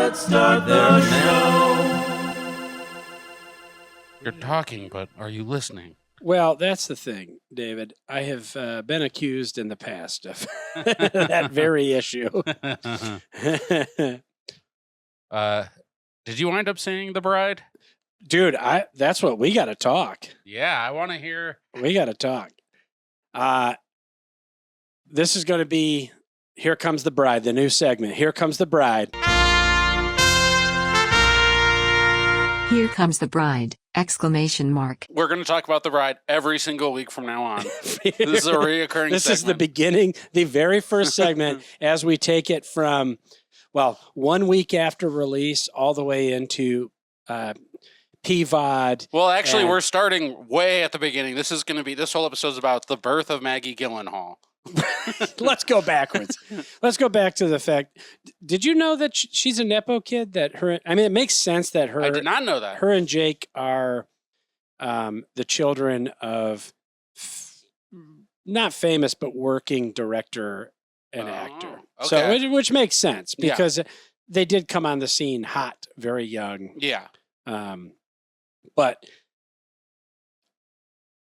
let's start the show. You're talking, but are you listening? Well, that's the thing, David. I have been accused in the past of that very issue. Did you wind up seeing The Bride? Dude, that's what we got to talk. Yeah, I want to hear. We got to talk. This is going to be Here Comes the Bride, the new segment. Here Comes the Bride. Here comes the bride! Exclamation mark. We're going to talk about The Bride every single week from now on. This is a reoccurring This segment. is the beginning, the very first segment as we take it from, 1 week after release all the way into PVOD. Well, actually, we're starting way at the beginning. This whole episode is about the birth of Maggie Gyllenhaal. Let's go backwards. Let's go back to the fact. Did you know that she's a Nepo kid? It makes sense that I did not know that. Her and Jake are the children of not famous, but working director and actor. Okay. So, which makes sense because they did come on the scene hot, very young. Yeah. But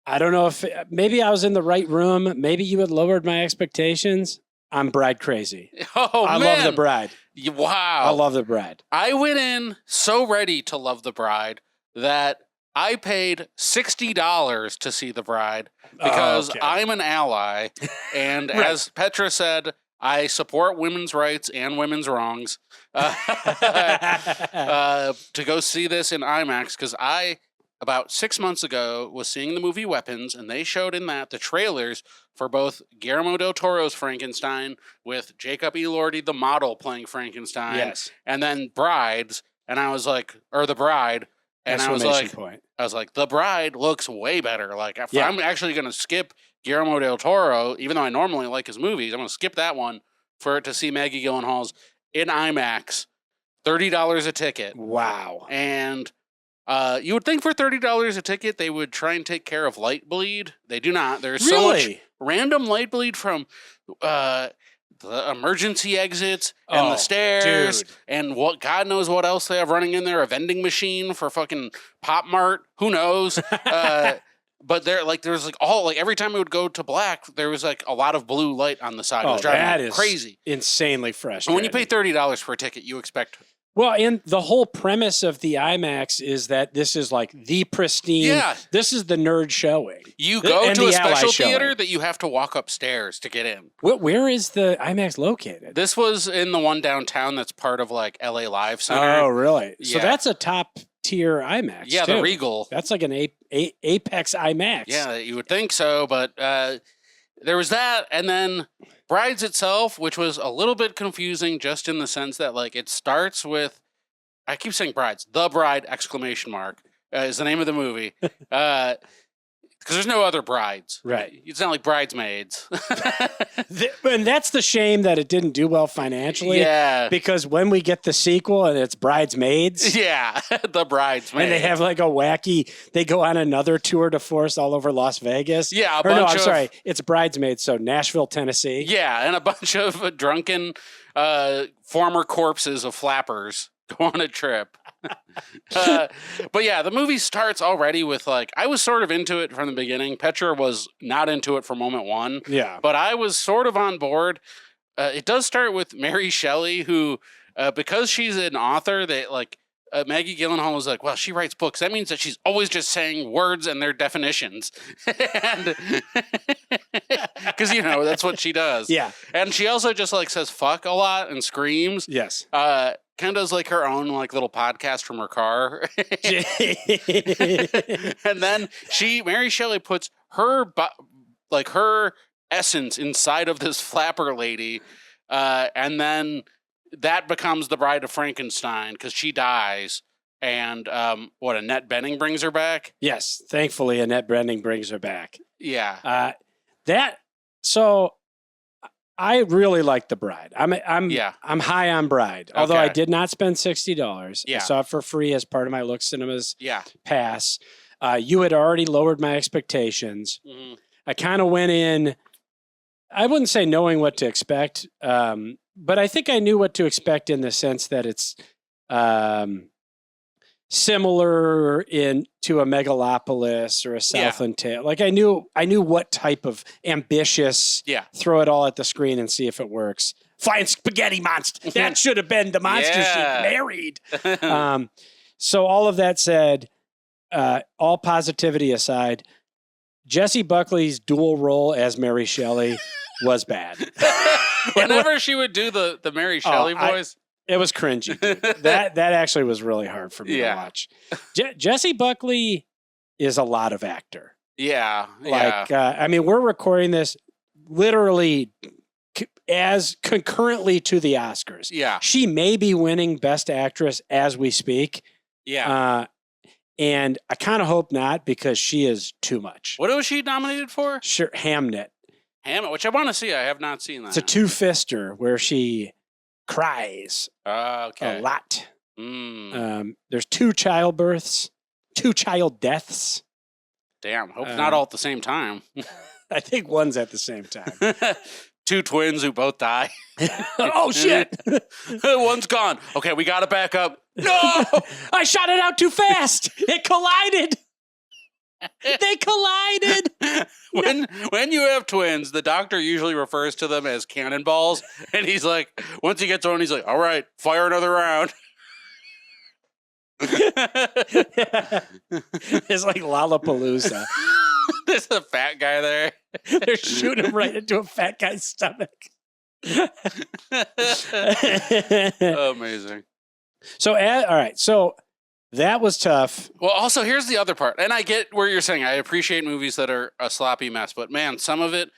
I don't know if maybe I was in the right room. Maybe you had lowered my expectations. I'm Bride crazy. Oh, I man. love The Bride. Wow. I love The Bride. I went in so ready to love The Bride that I paid $60 to see The Bride because I'm an ally. And Right. as Petra said, I support women's rights and women's wrongs to go see this in IMAX because about 6 months ago, was seeing the movie Weapons, and they showed in that the trailers for both Guillermo del Toro's Frankenstein with Jacob Elordi, the model, playing Frankenstein. Yes. And then Brides, and I was like, or The Bride, and I was like, The Bride looks way better. Like, if I'm actually going to skip Guillermo del Toro, even though I normally like his movies, I'm going to skip that one to see Maggie Gyllenhaal's in IMAX, $30 a ticket. Wow. And you would think for $30 a ticket, they would try and take care of light bleed. They do not. There's so much random light bleed from the emergency exits and the stairs and God knows what else they have running in there. A vending machine for fucking Pop Mart. Who knows? But there's every time it would go to black, there was like a lot of blue light on the side. It was driving me crazy. Insanely frustrating. And when you pay $30 for a ticket, you expect. Well, and the whole premise of the IMAX is that this is like the pristine. Yeah. This is the nerd showing. You go to a special theater that you have to walk upstairs to get in. Where is the IMAX located? This was in the one downtown that's part of like LA Live Center. Oh, really? Yeah. So that's a top tier IMAX. Yeah, too. the Regal. That's like an Apex IMAX. Yeah, you would think so, but there was that, and then Brides itself, which was a little bit confusing just in the sense that like it starts with, I keep saying Brides, The Bride, exclamation mark, is the name of the movie. Because there's no other brides. Right. It's not like Bridesmaids. And that's the shame that it didn't do well financially. Yeah. Because when we get the sequel and it's Bridesmaids. Yeah, The Bridesmaids. And they have like they go on another tour de force all over Las Vegas. Yeah, it's Bridesmaids, so Nashville, Tennessee. Yeah, and a bunch of drunken former corpses of flappers go on a trip. But yeah, the movie starts already with like, I was sort of into it from the beginning. Petra was not into it from moment one. Yeah. But I was sort of on board. It does start with Mary Shelley, who, because she's an author, Maggie Gyllenhaal was like, well, she writes books. That means that she's always just saying words and their definitions. And because, that's what she does. Yeah. And she also just like says fuck a lot and screams. Yes. Kind of does like her own like little podcast from her car. And then Mary Shelley puts her essence inside of this flapper lady. And then that becomes the Bride of Frankenstein because she dies. And Annette Bening brings her back? Yes. Thankfully, Annette Bening brings her back. Yeah. So I really like The Bride. I'm high on Bride. Although I did not spend $60. Yeah. I saw it for free as part of my Look Cinemas pass. You had already lowered my expectations. Mm-hmm. I kind of went in, I wouldn't say knowing what to expect, but I think I knew what to expect in the sense that it's similar to a megalopolis or a Southland Tale. Like I knew what type of ambitious. Yeah. Throw it all at the screen and see if it works. Flying spaghetti monster. That should have been the monster she married. So all of that said, all positivity aside, Jessie Buckley's dual role as Mary Shelley was bad. Whenever she would do the Mary Shelley voice. It was cringy. Dude. that actually was really hard for me to watch. Jessie Buckley is a lot of actor. Yeah. I mean, we're recording this literally as concurrently to the Oscars. Yeah. She may be winning Best Actress as we speak. Yeah. And I kind of hope not because she is too much. What was she nominated for? Sure, Hamnet. Hamnet, which I want to see. I have not seen that. It's a two-fister where she cries a lot. There's 2 childbirths, 2 child deaths. Damn, hope not all at the same time. I think one's at the same time. 2 twins who both die. Oh, shit. One's gone. Okay, we got to back up. No! I shot it out too fast. It collided. They collided. When you have twins, the doctor usually refers to them as cannonballs. And he's like, once he gets one, he's like, all right, fire another round. It's like Lollapalooza. There's a fat guy there. They're shooting him right into a fat guy's stomach. Amazing. So, all right. So that was tough. Well, also, here's the other part. And I get where you're saying I appreciate movies that are a sloppy mess. But, man, some of it,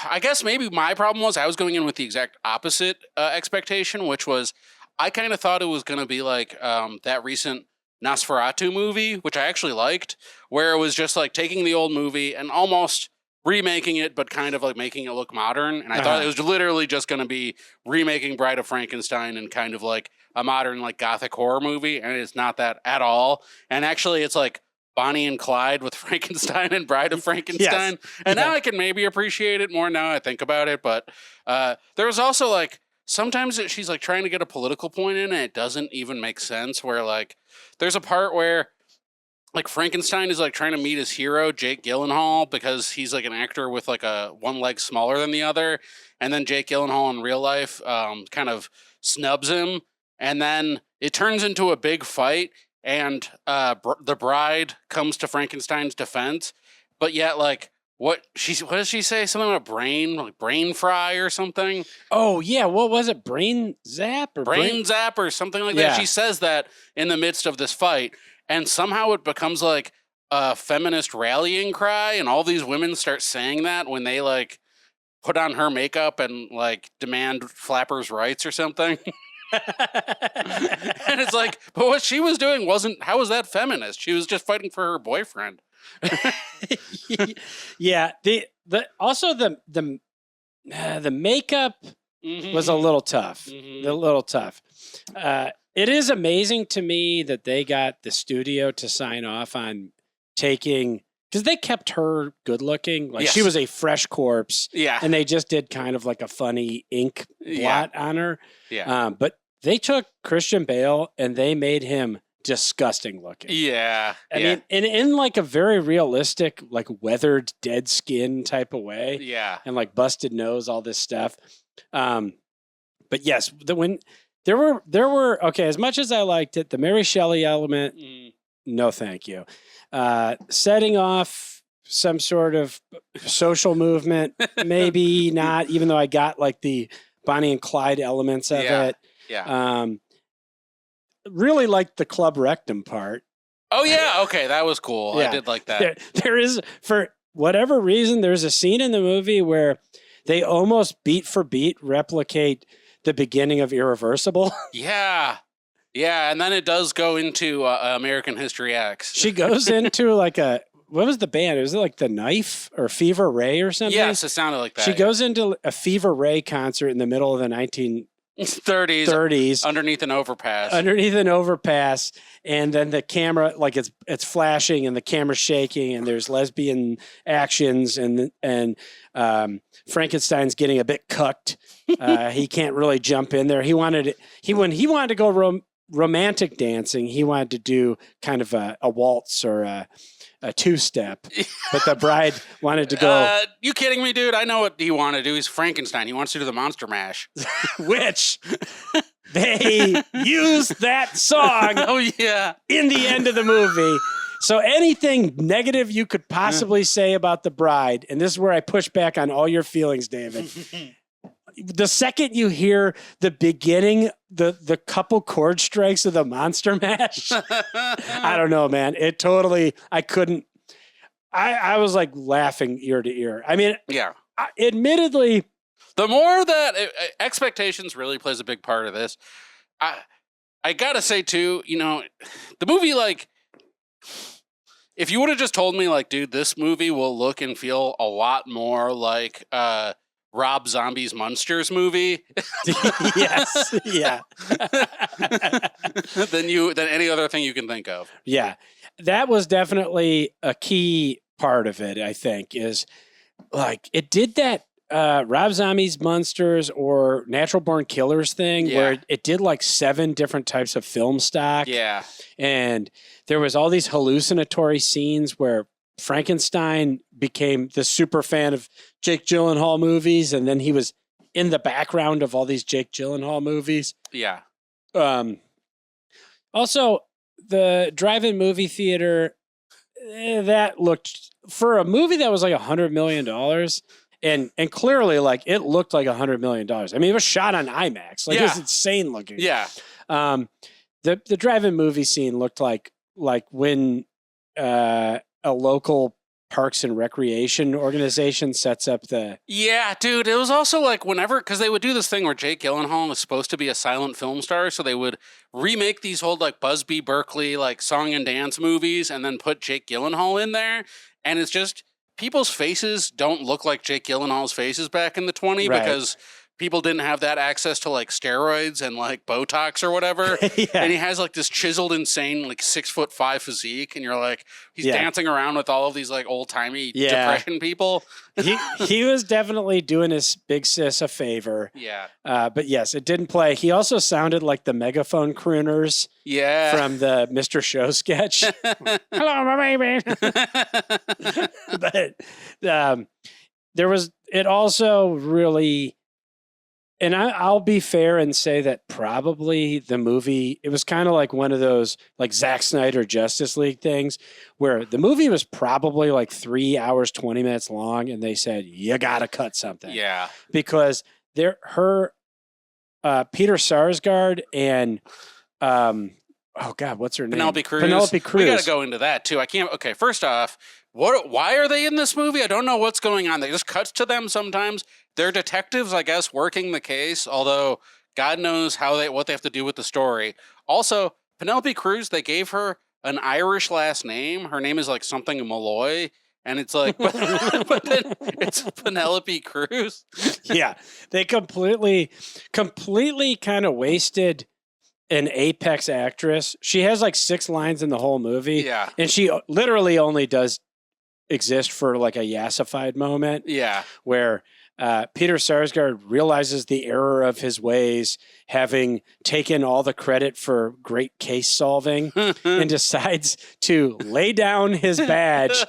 I guess maybe my problem was I was going in with the exact opposite expectation, which was I kind of thought it was going to be like that recent Nosferatu movie, which I actually liked, where it was just like taking the old movie and almost remaking it, but kind of like making it look modern. And I thought it was literally just going to be remaking Bride of Frankenstein and kind of like a modern like gothic horror movie. And it's not that at all. And actually it's like Bonnie and Clyde with Frankenstein and Bride of Frankenstein. Yes. And now I can maybe appreciate it more now I think about it. But there was also like, sometimes she's like trying to get a political point in and it doesn't even make sense, where like there's a part where like Frankenstein is like trying to meet his hero, Jake Gyllenhaal, because he's like an actor with like a one leg smaller than the other. And then Jake Gyllenhaal in real life kind of snubs him. And then it turns into a big fight. And the bride comes to Frankenstein's defense. But yet like, what does she say? Something about brain fry or something? Oh, yeah. What was it? Brain zap? Or brain zap or something like that. She says that in the midst of this fight. And somehow it becomes like a feminist rallying cry. And all these women start saying that when they like put on her makeup and like demand Flappers' rights or something. And it's like, but what she was doing how was that feminist? She was just fighting for her boyfriend. Yeah. Also the makeup was a little tough. A little tough. It is amazing to me that they got the studio to sign off on taking, because they kept her good looking. Like she was a fresh corpse. Yeah. And they just did kind of like a funny ink blot on her. Yeah. But they took Christian Bale and they made him disgusting looking. Yeah. I mean, in like a very realistic, like weathered dead skin type of way. Yeah. And like busted nose, all this stuff. But yes, when there were okay, as much as I liked it, the Mary Shelley element, no thank you. Setting off some sort of social movement, maybe not, even though I got like the Bonnie and Clyde elements of it. Yeah. Really liked the Club Rectum part. Oh, yeah. Okay. That was cool. Yeah. I did like that. There is, for whatever reason, there's a scene in the movie where they almost beat for beat replicate the beginning of Irreversible. Yeah. Yeah. And then it does go into American History X. She goes into like what was the band? Was it like The Knife or Fever Ray or something? Yes, it sounded like that. She goes into a Fever Ray concert in the middle of the 1930s underneath an overpass, and then the camera, like it's flashing and the camera's shaking and there's lesbian actions and Frankenstein's getting a bit cucked. He can't really jump in there. When he wanted to go romantic dancing, he wanted to do kind of a waltz or a two-step, but the bride wanted to go. You kidding me, dude? I know what he wanted to do. He's Frankenstein. He wants to do the monster mash. Which they used that song Oh, yeah. in the end of the movie. So anything negative you could possibly say about the bride, and this is where I push back on all your feelings, David. The second you hear the beginning, the couple chord strikes of the monster mash, I don't know, man. It totally, I couldn't, I was like laughing ear to ear. I mean, Yeah. Admittedly, The more that expectations really plays a big part of this. I gotta say too, you know, the movie, like, if you would have just told me, like, dude, this movie will look and feel a lot more like Rob Zombie's Munsters movie. yes, yeah. than any other thing you can think of. Yeah, that was definitely a key part of it, I think, is like it did that Rob Zombie's Monsters or Natural Born Killers thing where it did like 7 different types of film stock. Yeah. And there was all these hallucinatory scenes where Frankenstein became the super fan of Jake Gyllenhaal movies, and then he was in the background of all these Jake Gyllenhaal movies. Yeah. Also, the drive-in movie theater, that looked, for a movie that was like $100 million, and clearly, like, it looked like $100 million. I mean, it was shot on IMAX. Like, it was insane looking. Yeah. The drive-in movie scene looked like when a local parks and recreation organization sets up the... Yeah, dude. It was also like whenever, because they would do this thing where Jake Gyllenhaal was supposed to be a silent film star, so they would remake these old like Busby Berkeley like song and dance movies and then put Jake Gyllenhaal in there, and it's just people's faces don't look like Jake Gyllenhaal's faces back in the 20s because people didn't have that access to like steroids and like Botox or whatever. And he has like this chiseled, insane, like 6'5" physique. And you're like, he's dancing around with all of these like old timey depression people. he was definitely doing his big sis a favor. Yeah. But yes, it didn't play. He also sounded like the megaphone crooners from the Mr. Show sketch. Hello, my baby. But there was, it also really... And I'll be fair and say that probably the movie, it was kind of like one of those like Zack Snyder Justice League things where the movie was probably like 3 hours, 20 minutes long. And they said, you got to cut something. Yeah. Because Peter Sarsgaard and, oh God, what's her name? Penelope Cruz. Penelope Cruz. We got to go into that too. I can't. Okay. First off, why are they in this movie? I don't know what's going on. They just cuts to them sometimes. They're detectives, I guess, working the case, although God knows what they have to do with the story. Also, Penelope Cruz, they gave her an Irish last name. Her name is like something Malloy, and it's like, but then it's Penelope Cruz. Yeah, they completely kind of wasted an apex actress. She has like 6 lines in the whole movie. Yeah. And she literally only does exist for like a yassified moment. Yeah. Where Peter Sarsgaard realizes the error of his ways, having taken all the credit for great case solving, and decides to lay down his badge,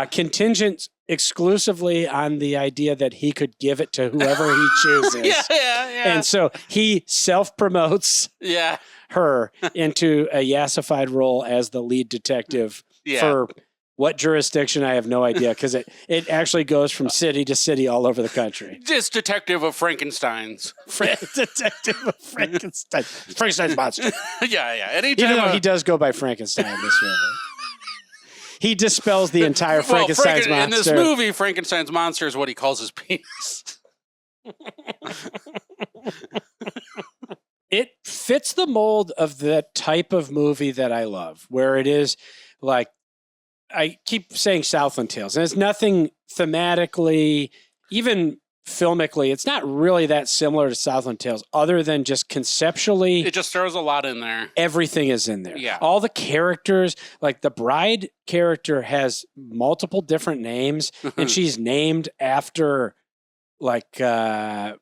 contingent exclusively on the idea that he could give it to whoever he chooses. Yeah. And so he self-promotes her into a yassified role as the lead detective for what jurisdiction, I have no idea, because it actually goes from city to city all over the country. Just detective of Frankenstein's. Detective of Frankenstein. Frankenstein's monster. Yeah. Even though he does go by Frankenstein in this movie. He dispels the entire Frankenstein's monster. In this movie, Frankenstein's monster is what he calls his penis. It fits the mold of the type of movie that I love, where it is like, I keep saying Southland Tales, and it's nothing thematically, even filmically, it's not really that similar to Southland Tales, other than just conceptually. It just throws a lot in there. Everything is in there. Yeah. All the characters, like the bride character has multiple different names, and she's named after, like,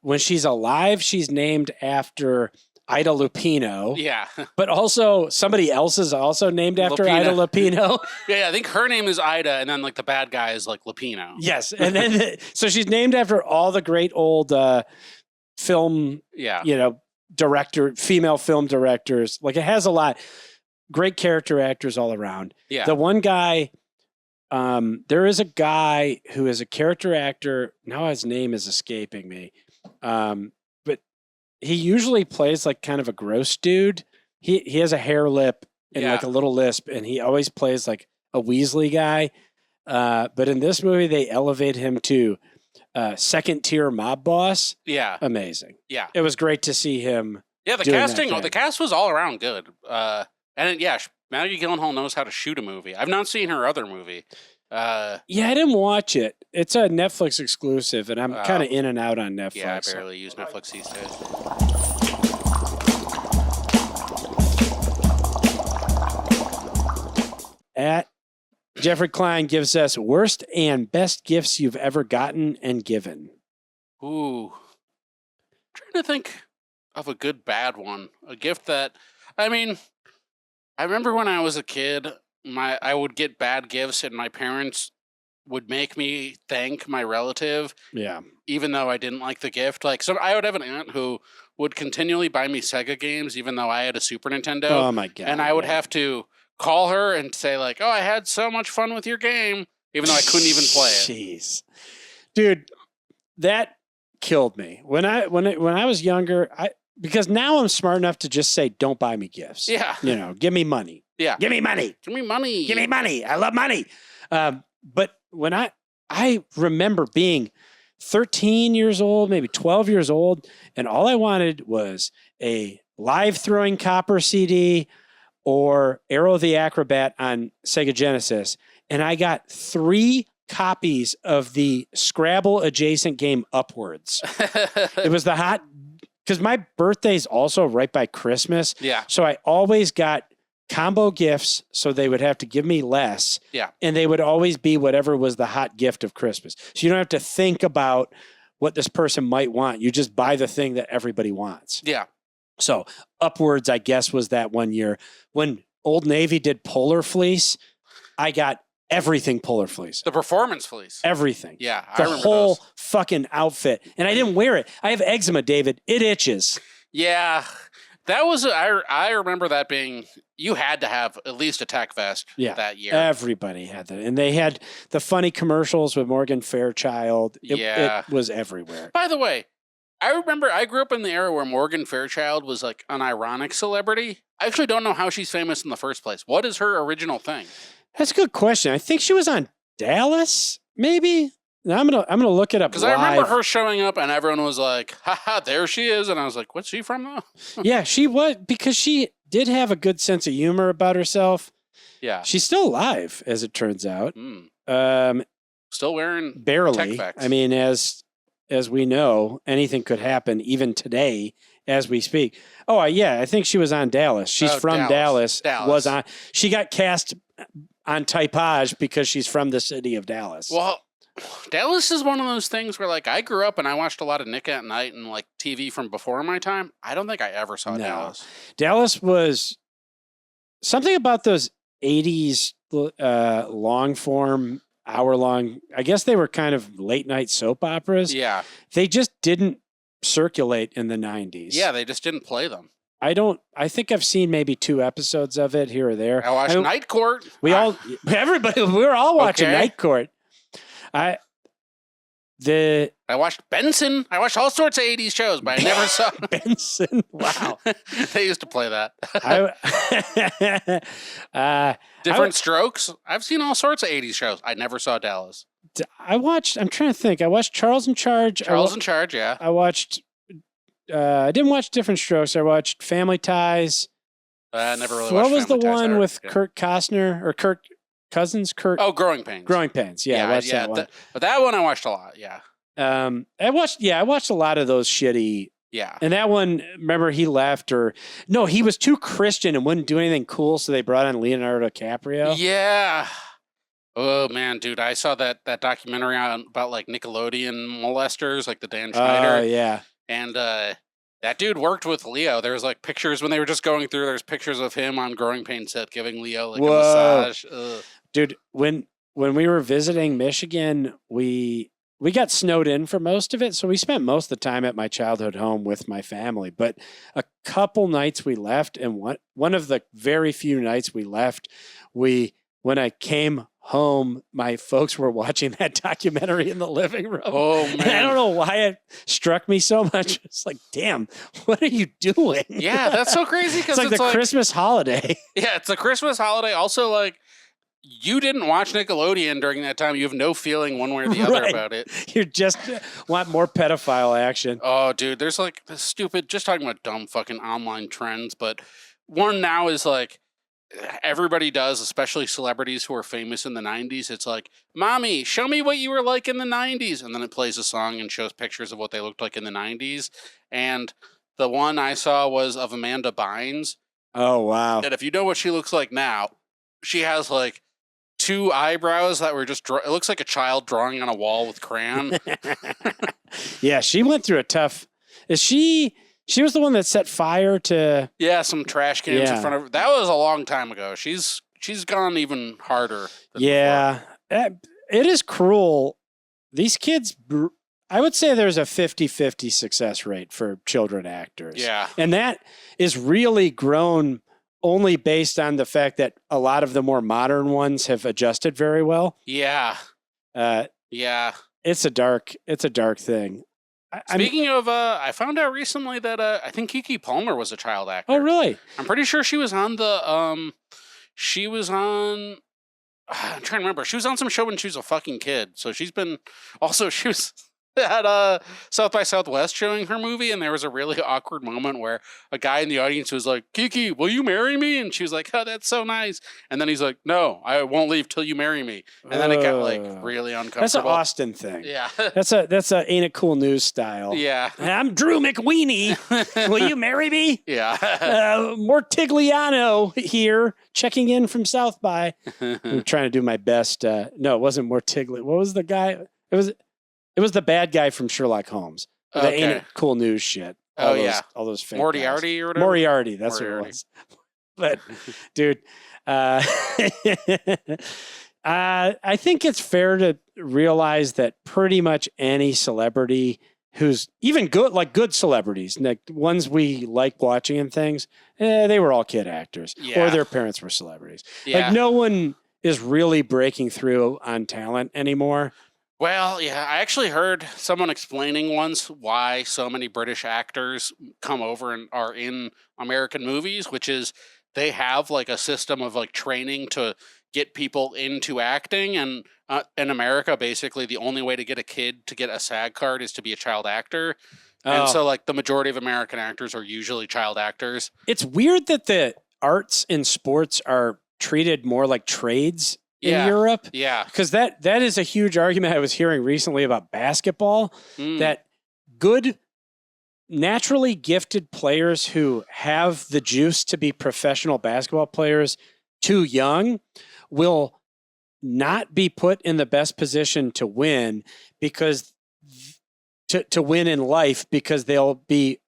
when she's alive, she's named after Ida Lupino. Yeah. But also somebody else is also named after Lupina. Ida Lupino. Yeah, I think her name is Ida, and then like the bad guy is like Lupino. Yes. And then, so she's named after all the great old film, female film directors. Like it has a lot. Great character actors all around. Yeah. The one guy, there is a guy who is a character actor. Now his name is escaping me. But he usually plays like kind of a gross dude. He has a hair lip and like a little lisp, and he always plays like a Weasley guy. But in this movie, they elevate him to second tier mob boss. Yeah. Amazing. Yeah. It was great to see him. Yeah, the doing that casting, thing. the cast was all around good. Maggie Gyllenhaal knows how to shoot a movie. I've not seen her other movie. Yeah, I didn't watch it. It's a Netflix exclusive, and I'm kind of in and out on Netflix. Yeah, I barely use Netflix these days. At Jeffrey Klein gives us worst and best gifts you've ever gotten and given. Ooh. Trying to think of a good bad one. A gift that, I remember when I was a kid, I would get bad gifts and my parents would make me thank my relative. Yeah. Even though I didn't like the gift. Like, so I would have an aunt who would continually buy me Sega games, even though I had a Super Nintendo. Oh my God. And I would have to call her and say like, "Oh, I had so much fun with your game," even though I couldn't even play it. Jeez, dude, that killed me when I was younger. Because now I'm smart enough to just say, "Don't buy me gifts." Yeah, give me money. Yeah, give me money. Give me money. Give me money. I love money. But when I remember being 13 years old, maybe 12 years old, and all I wanted was a live throwing copper CD or Arrow the Acrobat on Sega Genesis. And I got 3 copies of the Scrabble adjacent game Upwards. It was because my birthday's also right by Christmas. Yeah. So I always got combo gifts, so they would have to give me less. Yeah. And they would always be whatever was the hot gift of Christmas. So you don't have to think about what this person might want. You just buy the thing that everybody wants. Yeah. So Upwards, I guess, was that one year when Old Navy did Polar Fleece. I got everything Polar Fleece. The performance fleece. Everything. Yeah, the I remember whole those. fucking outfit. And I didn't wear it. I have eczema, David. It itches. Yeah. That was, I remember that being, you had to have at least a tech vest that year. Everybody had that. And they had the funny commercials with Morgan Fairchild. It was everywhere. By the way, I remember I grew up in the era where Morgan Fairchild was like an ironic celebrity. I actually don't know how she's famous in the first place. What is her original thing? That's a good question. I think she was on Dallas, maybe. Now I'm gonna look it up. Because I remember her showing up and everyone was like, "Haha, there she is," and I was like, "What's she from though?" Yeah, she was, because she did have a good sense of humor about herself. Yeah, she's still alive, as it turns out. Still wearing barely. tech I mean, as we know, anything could happen even today as we speak. Oh yeah, I think she was on Dallas. She's from Dallas. Was on. She got cast on Typage because she's from the city of Dallas. Well, Dallas is one of those things where, like, I grew up and I watched a lot of Nick at Night and, like, TV from before my time. I don't think I ever saw Dallas. Dallas was something about those 80s long form, hour long. I guess they were kind of late night soap operas. Yeah. They just didn't circulate in the 90s. Yeah, they just didn't play them. I think I've seen maybe 2 episodes of it here or there. I watched Night Court. We were all watching Night Court. I watched Benson. I watched all sorts of 80s shows, but I never saw Benson. Wow. They used to play that. Different Strokes. I've seen all sorts of 80s shows. I never saw Dallas. I'm trying to think. I watched Charles in Charge. Charles in Charge, yeah. I watched, I didn't watch Different Strokes. I watched Family Ties. I never really watched What was the Family Ties. one with Kirk Costner or Kirk Cousins? Oh, Growing Pains. Growing Pains. Yeah, I watched that one. But that one I watched a lot. Yeah. I watched a lot of those shitty. Yeah. And that one, remember, he left he was too Christian and wouldn't do anything cool, so they brought in Leonardo DiCaprio. Yeah. Oh man, dude, I saw that documentary about like Nickelodeon molesters, like the Dan Schneider. Oh yeah. And That dude worked with Leo. There's like pictures when they were just going through. There's pictures of him on Growing Pains set giving Leo like a massage. Ugh. Dude, when we were visiting Michigan, we got snowed in for most of it, so we spent most of the time at my childhood home with my family. But a couple nights we left, and one of the very few nights we left, when I came home, my folks were watching that documentary in the living room. Oh, man. And I don't know why it struck me so much. It's like, damn, what are you doing? Yeah, that's so crazy because It's like the Christmas holiday. Yeah, it's a Christmas holiday. Also, like, you didn't watch Nickelodeon during that time. You have no feeling one way or the other Right. about it. You just want more pedophile action. Oh, dude, there's like this stupid, just talking about dumb fucking online trends, but one now is like, everybody does, especially celebrities who are famous in the 90s. It's like, Mommy, show me what you were like in the 90s. And then it plays a song and shows pictures of what they looked like in the 90s. And the one I saw was of Amanda Bynes. Oh, wow. And if you know what she looks like now, she has like 2 eyebrows that were just, it looks like a child drawing on a wall with crayon. Yeah, she went through a tough. She was the one that set fire to. Yeah, some trash cans in front of her. That was a long time ago. She's gone even harder. Yeah, it is cruel. These kids, I would say there's a 50-50 success rate for children actors. Yeah. And that is really grown only based on the fact that a lot of the more modern ones have adjusted very well. Yeah. Yeah. It's a dark thing. Speaking of, I found out recently that I think Keke Palmer was a child actor. Oh, really? I'm pretty sure she was on the, I'm trying to remember. She was on some show when she was a fucking kid. So she was at South by Southwest showing her movie, and there was a really awkward moment where a guy in the audience was like, Kiki, will you marry me? And she was like, oh, that's so nice. And then he's like, no, I won't leave till you marry me. And then it got like really uncomfortable. That's an Austin thing. Yeah. That's a Ain't It Cool News style. Yeah. I'm Drew McWeeny. Will you marry me? Yeah. Mortigliano here, checking in from South by. I'm trying to do my best. No, it wasn't Mortigli. What was the guy? It was the bad guy from Sherlock Holmes. The Ain't It Cool News shit. All those fake Moriarty guys. or whatever? Moriarty, that's what it was. But, dude, I think it's fair to realize that pretty much any celebrity who's even good, like good celebrities, like ones we like watching and things, they were all kid actors. Yeah. Or their parents were celebrities. Yeah. Like, no one is really breaking through on talent anymore. Well, yeah, I actually heard someone explaining once why so many British actors come over and are in American movies, which is they have like a system of like training to get people into acting. And in America, basically, the only way to get a kid to get a SAG card is to be a child actor. And so like the majority of American actors are usually child actors. It's weird that the arts and sports are treated more like trades in Europe. Yeah. Because that is a huge argument I was hearing recently about basketball, that good, naturally gifted players who have the juice to be professional basketball players too young will not be put in the best position to win because to win in life, because they'll be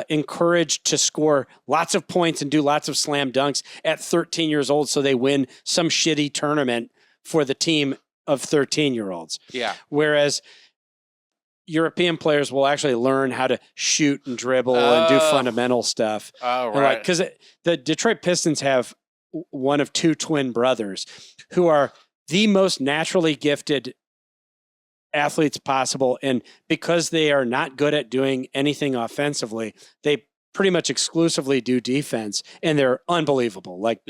encouraged to score lots of points and do lots of slam dunks at 13 years old, so they win some shitty tournament for the team of 13-year-olds. Yeah. Whereas European players will actually learn how to shoot and dribble and do fundamental stuff. Oh, right. Because the Detroit Pistons have one of 2 twin brothers who are the most naturally gifted athletes possible, and because they are not good at doing anything offensively, they pretty much exclusively do defense, and they're unbelievable. Like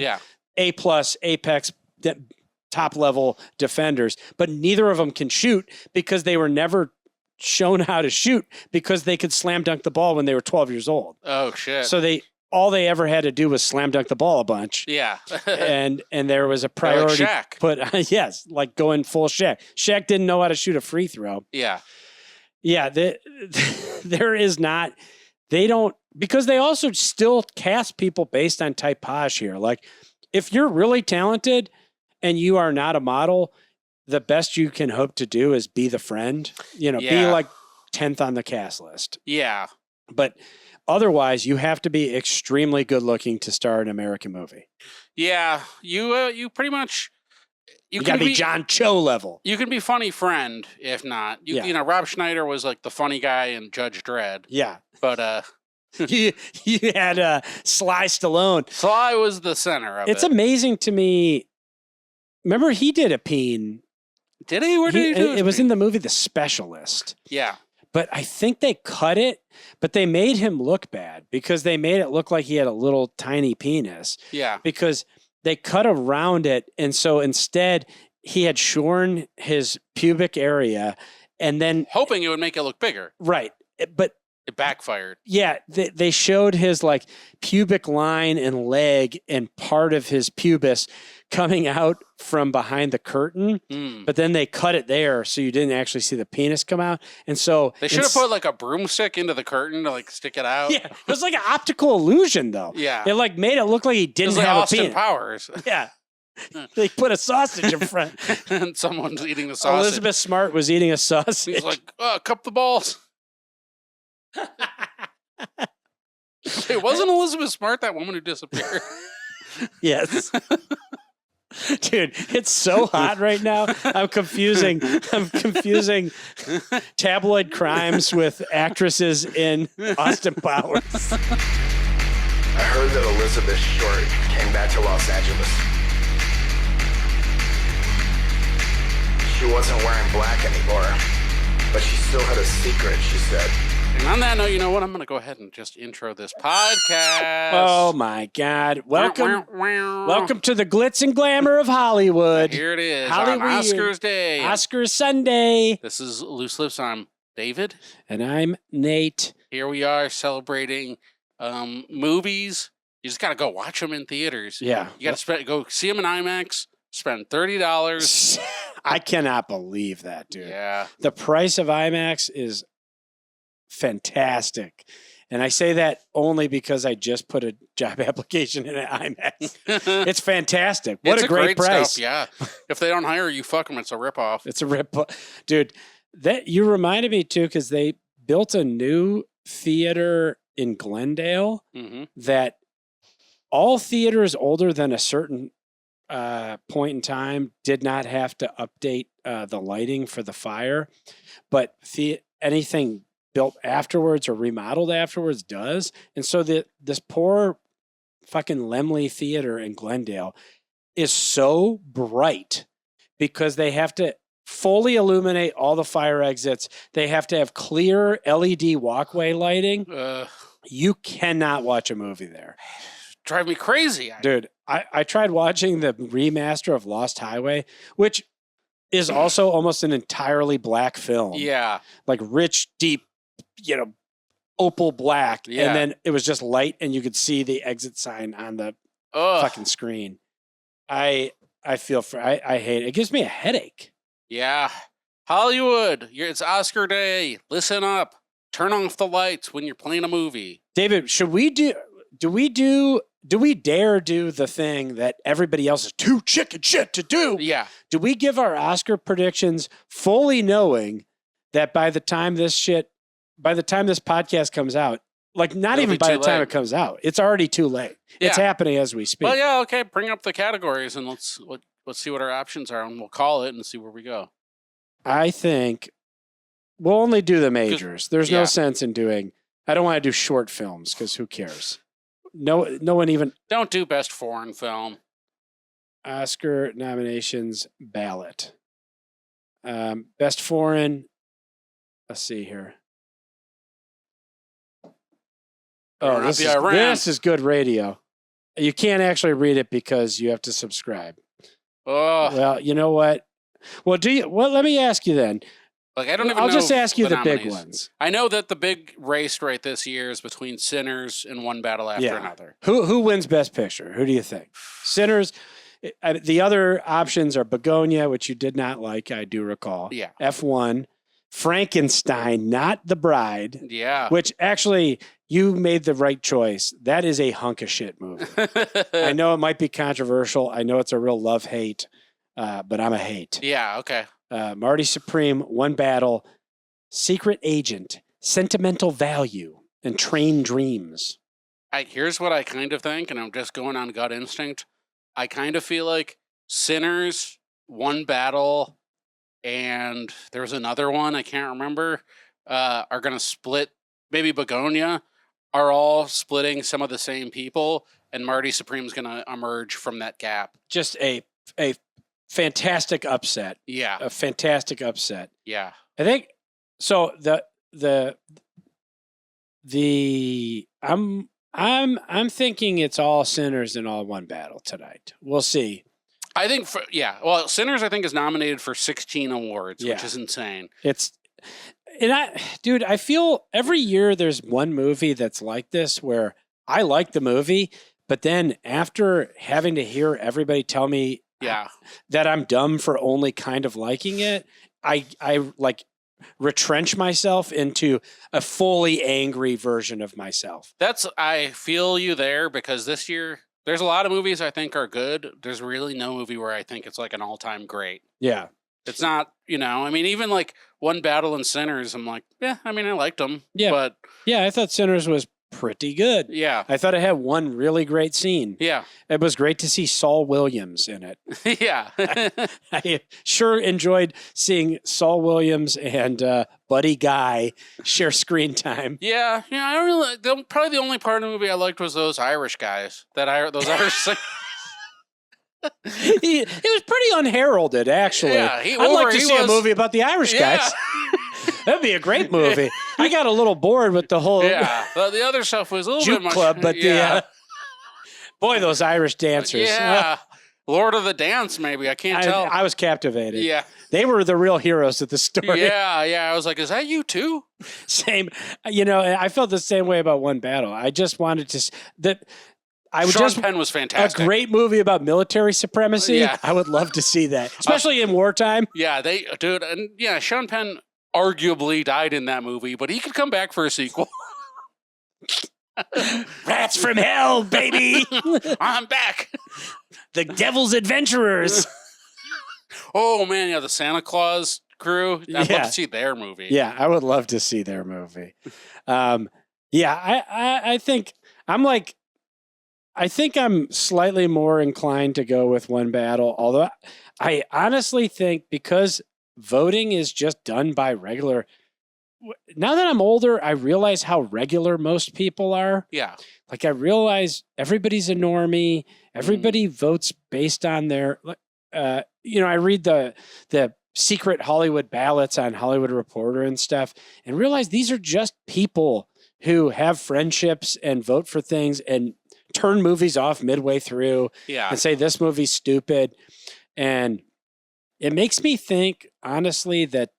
A+ apex top level defenders, but neither of them can shoot because they were never shown how to shoot because they could slam dunk the ball when they were 12 years old. Oh shit. So all they ever had to do was slam dunk the ball a bunch. Yeah. and there was a priority like Shaq. put yes, like going full Shaq. Shaq didn't know how to shoot a free throw. Yeah. Yeah, there is not, they don't, because they also still cast people based on typage here. Like, if you're really talented and you are not a model, the best you can hope to do is be the friend, be like 10th on the cast list. Yeah. But otherwise, you have to be extremely good looking to star in an American movie. Yeah, you pretty much You got to be John Cho level. You can be funny friend if not. You know, Rob Schneider was like the funny guy in Judge Dredd. Yeah, but you had Sly Stallone. Sly was the center of it. It's amazing to me. Remember, he did a peen. Did he? Where did he do it? It was in the movie The Specialist. Yeah. But I think they cut it, but they made him look bad because they made it look like he had a little tiny penis. Yeah. Because they cut around it. And so instead, he had shorn his pubic area and then. Hoping it would make it look bigger. Right. But. It backfired. Yeah. They showed his like pubic line and leg and part of his pubis coming out from behind the curtain, but then they cut it there so you didn't actually see the penis come out. And so they should have put like a broomstick into the curtain to like stick it out. Yeah, it was like an optical illusion though. Yeah, it like made it look like he didn't have Austin a penis. Powers. Yeah, they put a sausage in front, and someone's eating the sausage. Elizabeth Smart was eating a sausage. He's like, cup the balls. It wasn't Elizabeth Smart that woman who disappeared. Yes. Dude, it's so hot right now. I'm confusing tabloid crimes with actresses in Austin Powers. I heard that Elizabeth Short came back to Los Angeles. She wasn't wearing black anymore, but she still had a secret, she said. And on that note, you know what? I'm going to go ahead and just intro this podcast. Oh, my God. Welcome to the glitz and glamour of Hollywood. Here it is Hollywood. On Oscars Day. Oscars Sunday. This is Loose Lips. I'm David. And I'm Nate. Here we are celebrating movies. You just got to go watch them in theaters. Yeah. You got to go see them in IMAX, spend $30. I cannot believe that, dude. Yeah. The price of IMAX is fantastic. And I say that only because I just put a job application in at IMAX. It's fantastic. What a great price. Stuff, yeah. If they don't hire you, fuck them. It's a ripoff. It's a ripoff. Dude, that you reminded me too, because they built a new theater in Glendale that all theaters older than a certain point in time did not have to update the lighting for the fire. But anything built afterwards or remodeled afterwards does. And so this poor fucking Lemley Theater in Glendale is so bright because they have to fully illuminate all the fire exits. They have to have clear LED walkway lighting. You cannot watch a movie there. Drive me crazy. Dude, I tried watching the remaster of Lost Highway, which is also almost an entirely black film. Yeah. Like rich, deep, opal black. Yeah. And then it was just light and you could see the exit sign on the fucking screen. I feel I hate it. It gives me a headache. Yeah. Hollywood, it's Oscar Day. Listen up. Turn off the lights when you're playing a movie. David, do we dare do the thing that everybody else is too chicken shit to do? Yeah. Do we give our Oscar predictions fully knowing that by the time this podcast comes out, like not even by the time it comes out, it's already too late. Yeah. It's happening as we speak. Well, yeah, okay. Bring up the categories and let's see what our options are, and we'll call it and see where we go. I think we'll only do the majors. There's no sense in doing. I don't want to do short films because who cares? No one even. Don't do best foreign film. Oscar nominations ballot. Best foreign. Let's see here. Oh, this is good radio. You can't actually read it because you have to subscribe. Oh. Well, you know what? Well, let me ask you then. Like, I don't even I'll know just ask you the nominees. big ones. I know that the big race right this year is between Sinners and One Battle After Another. Who wins Best Picture? Who do you think? Sinners. The other options are Begonia, which you did not like, I do recall. Yeah. F1, Frankenstein, not The Bride. Yeah. Which actually, you made the right choice. That is a hunk of shit movie. I know it might be controversial. I know it's a real love-hate, but I'm a hate. Yeah, okay. Marty Supreme, One Battle, Secret Agent, Sentimental Value, and Train Dreams. Here's what I kind of think, and I'm just going on gut instinct. I kind of feel like Sinners, One Battle, and there was another one I can't remember, are going to split. Maybe Begonia are all splitting some of the same people, and Marty Supreme's going to emerge from that gap. Just a fantastic upset. Yeah. A fantastic upset. Yeah. I think so. I'm thinking it's all Sinners and all One Battle tonight. We'll see. I think well, Sinners I think is nominated for 16 awards, Yeah. which is insane. I feel every year there's one movie that's like this where I like the movie, but then after having to hear everybody tell me that I'm dumb for only kind of liking it, I like retrench myself into a fully angry version of myself. I feel you there, because this year there's a lot of movies I think are good. There's really no movie where I think it's like an all-time great. Yeah. It's not, even like One Battle and Sinners, I'm like, I liked them. Yeah. But yeah, I thought Sinners was pretty good. Yeah. I thought it had one really great scene. Yeah. It was great to see Saul Williams in it. Yeah. I sure enjoyed seeing Saul Williams and Buddy Guy share screen time. Yeah. I don't really, probably the only part of the movie I liked was those Irish guys. Those Irish singers. He was pretty unheralded, actually. Yeah, I'd like to see a movie about the Irish guys. That'd be a great movie. I got a little bored with the whole the other stuff was a little juke bit much. club, but boy, those Irish dancers. Yeah. Lord of the Dance, maybe. I can't tell. I was captivated. Yeah. They were the real heroes of the story. Yeah. I was like, is that you too? Same. I felt the same way about One Battle. I just wanted to... Sean Penn was fantastic. A great movie about military supremacy. Yeah. I would love to see that, especially in wartime. Yeah, Sean Penn arguably died in that movie, but he could come back for a sequel. Rats from hell, baby! I'm back. The Devil's Adventurers. Oh man, the Santa Claus crew. I'd love to see their movie. Yeah, I would love to see their movie. I think I'm slightly more inclined to go with One Battle, although I honestly think because voting is just done by regular. Now that I'm older, I realize how regular most people are. Yeah. Like I realize everybody's a normie. Everybody votes based on their, I read the secret Hollywood ballots on Hollywood Reporter and stuff and realize these are just people who have friendships and vote for things and turn movies off midway through and say this movie's stupid. And it makes me think, honestly, that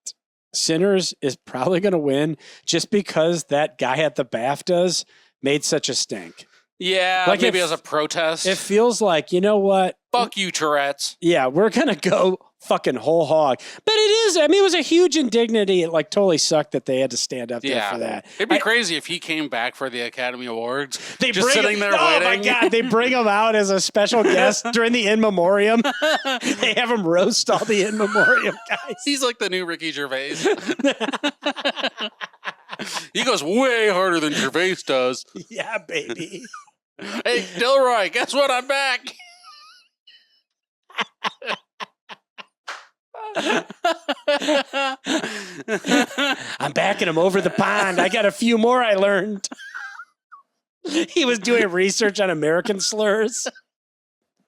Sinners is probably going to win just because that guy at the BAFTAs made such a stink. Yeah, like maybe as a protest. It feels like, you know what? Fuck you, Tourette's. Yeah, we're going to go fucking whole hog. But it is, it was a huge indignity. It totally sucked that they had to stand up there for that. It'd be crazy if he came back for the Academy Awards. Sitting there waiting. Oh my God, they bring him out as a special guest during the In Memoriam. They have him roast all the In Memoriam guys. He's like the new Ricky Gervais. He goes way harder than Gervais does. Yeah, baby. Hey, Dilroy, guess what? I'm back. I'm backing him over the pond. I got a few more I learned. He was doing research on American slurs.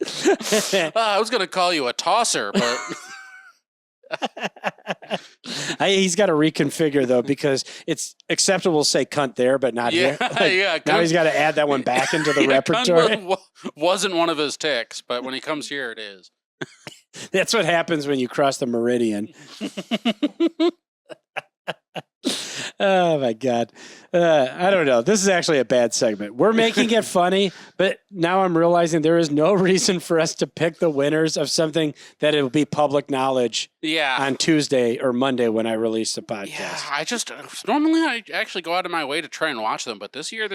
I was going to call you a tosser, but... He's got to reconfigure, though, because it's acceptable to say cunt there, but not here. Now he's got to add that one back into the repertoire. Cunt wasn't one of his ticks, but when he comes here, it is. That's what happens when you cross the meridian. Oh, my God. I don't know. This is actually a bad segment. We're making it funny, but now I'm realizing there is no reason for us to pick the winners of something that it will be public knowledge on Tuesday or Monday when I release the podcast. Yeah, normally I actually go out of my way to try and watch them, but this year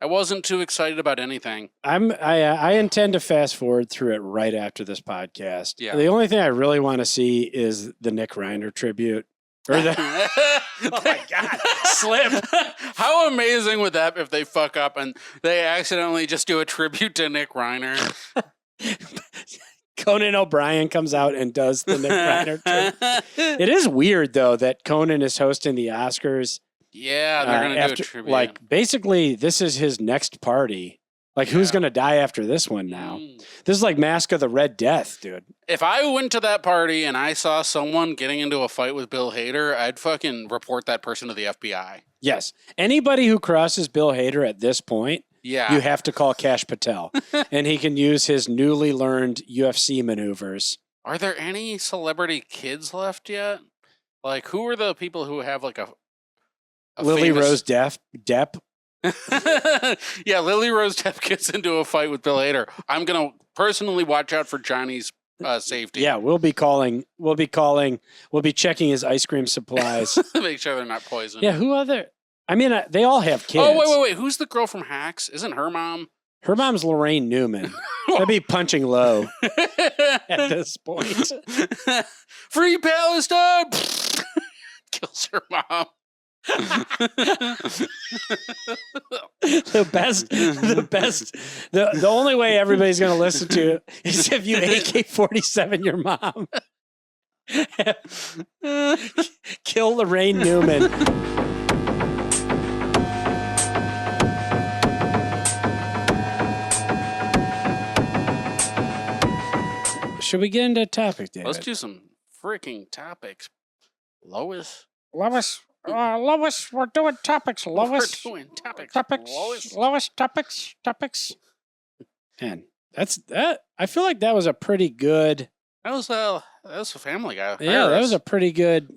I wasn't too excited about anything. I intend to fast forward through it right after this podcast. Yeah. The only thing I really want to see is the Nick Reiner tribute. Or the, oh my God, slip. How amazing would that be if they fuck up and they accidentally just do a tribute to Nick Reiner? Conan O'Brien comes out and does the Nick Reiner tribute. It is weird, though, that Conan is hosting the Oscars. Yeah, they're going to do a tribute. Like, basically, this is his next party. Like, who's going to die after this one now? This is like Mask of the Red Death, dude. If I went to that party and I saw someone getting into a fight with Bill Hader, I'd fucking report that person to the FBI. Yes. Anybody who crosses Bill Hader at this point, you have to call Kash Patel. And he can use his newly learned UFC maneuvers. Are there any celebrity kids left yet? Like, who are the people who have like a Lily famous... Rose Depp? Yeah, Lily Rose Depp gets into a fight with Bill Hader. I'm gonna personally watch out for Johnny's safety. Yeah, we'll be checking his ice cream supplies. Make sure they're not poisoned. Yeah, who other? I mean, they all have kids. Oh, wait. Who's the girl from Hacks? Isn't her mom? Her mom's Lorraine Newman. That'd be punching low at this point. Free Palestine! Kills her mom. The only way everybody's going to listen to it is if you AK-47 your mom. Kill Lorraine Newman. Should we get into a topic, David? Let's do some freaking topics. Lois, we're doing topics, Lois. We're doing topics. Lois, topics. Man, that. I feel like that was a pretty good. That was a Family Guy. Yeah, that was a pretty good.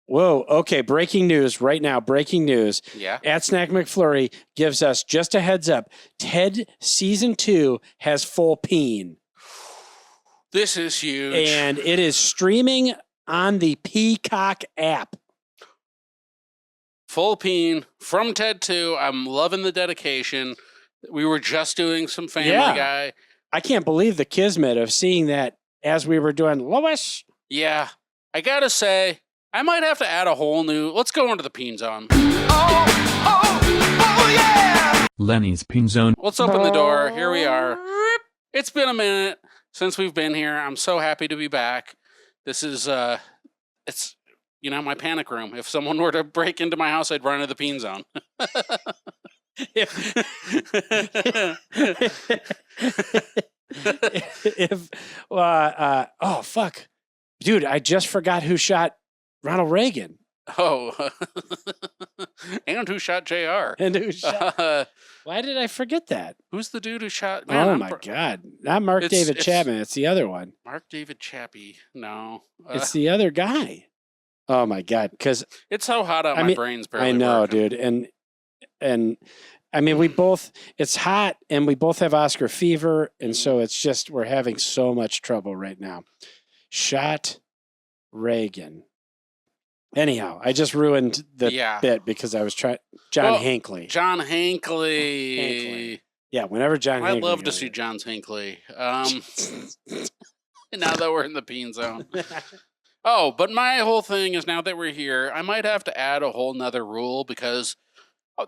Whoa, okay, breaking news right now, breaking news. Yeah. At Snack McFlurry gives us just a heads up. Ted Season 2 has full peen. This is huge. And it is streaming on the Peacock app. Full peen from Ted 2. I'm loving the dedication. We were just doing some Family Guy. I can't believe the kismet of seeing that as we were doing Lois. Yeah. I got to say, I might have to add a whole new... Let's go into the peen zone. Oh, yeah! Lenny's Peen Zone. Let's open the door. Here we are. It's been a minute since we've been here. I'm so happy to be back. This is, it's, my panic room. If someone were to break into my house, I'd run to the peen zone. Oh, fuck. Dude, I just forgot who shot Ronald Reagan. Oh. And who shot JR. And who shot... Why did I forget that? Who's the dude who shot... Man, my God. Not Mark David Chapman. It's the other one. Mark David Chappie. No. It's the other guy. Oh, my God. Because it's so hot out, my brain's barely I know, working. dude. And I mean, we both... It's hot, and we both have Oscar fever, and so it's just... We're having so much trouble right now. Shot Reagan. Anyhow, I just ruined the bit because I was trying... John Hinckley. John Hinckley. Yeah, whenever John Hinckley... I'd love to see John's Hinckley. Now that we're in the peen zone. Oh, but my whole thing is now that we're here, I might have to add a whole nother rule because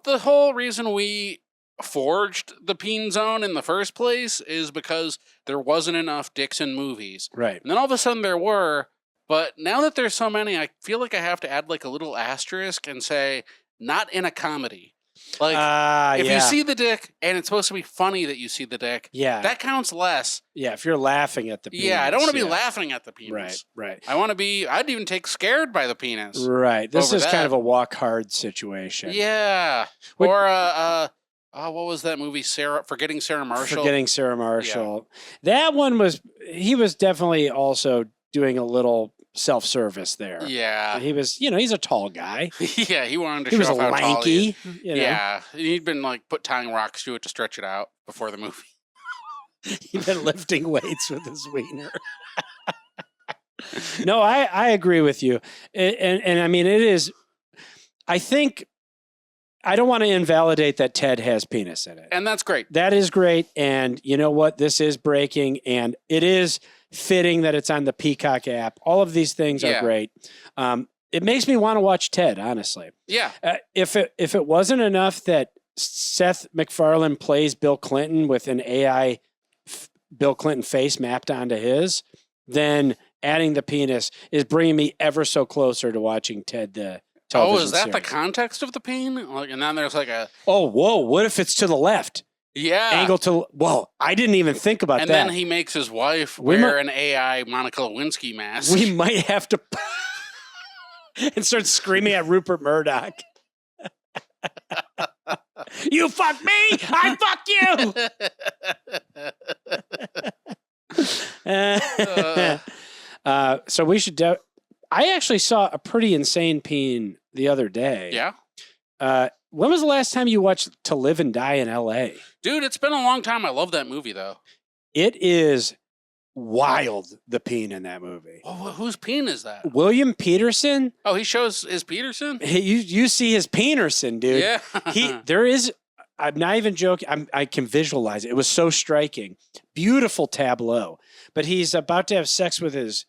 the whole reason we forged the peen zone in the first place is because there wasn't enough Dixon movies. Right. And then all of a sudden there were... But now that there's so many, I feel like I have to add like a little asterisk and say, not in a comedy. Like, if you see the dick and it's supposed to be funny that you see the dick, that counts less. Yeah, if you're laughing at the penis. Yeah, I don't want to be laughing at the penis. Right. I want to be, I'd even take scared by the penis. Right. This is kind of a walk hard situation. Yeah. Or, what was that movie? Forgetting Sarah Marshall? Forgetting Sarah Marshall. Yeah. That one he was definitely also doing a little self-service there. Yeah. He was, he's a tall guy. Yeah, he wanted to show off how tall he is. Yeah, he'd been tying rocks to it to stretch it out before the movie. He'd been lifting weights with his wiener. No, I agree with you. And I mean, it is, I think, I don't want to invalidate that Ted has penis in it. And that's great. That is great. And you know what? This is breaking, and it is fitting that it's on the Peacock app. All of these things are great. It makes me want to watch Ted, honestly. Yeah. If it wasn't enough that Seth MacFarlane plays Bill Clinton with an AI Bill Clinton face mapped onto his, then adding the penis is bringing me ever so closer to watching Ted the television is that series. the context of the peen? Like, and then there's like a whoa, what if it's to the left? Yeah. Angle to, whoa, I didn't even think about and that. And then he makes his wife wear an AI Monica Lewinsky mask. We might have to and start screaming at Rupert Murdoch. You fuck me, I fuck you. So we should. I actually saw a pretty insane peen the other day. Yeah. When was the last time you watched To Live and Die in L.A.? Dude, it's been a long time. I love that movie, though. It is wild, the peen in that movie. Oh, whose peen is that? William Peterson. Oh, he shows his Peterson? You see his Peterson, dude. Yeah. There is, I'm not even joking. I can visualize it. It was so striking. Beautiful tableau. But he's about to have sex with his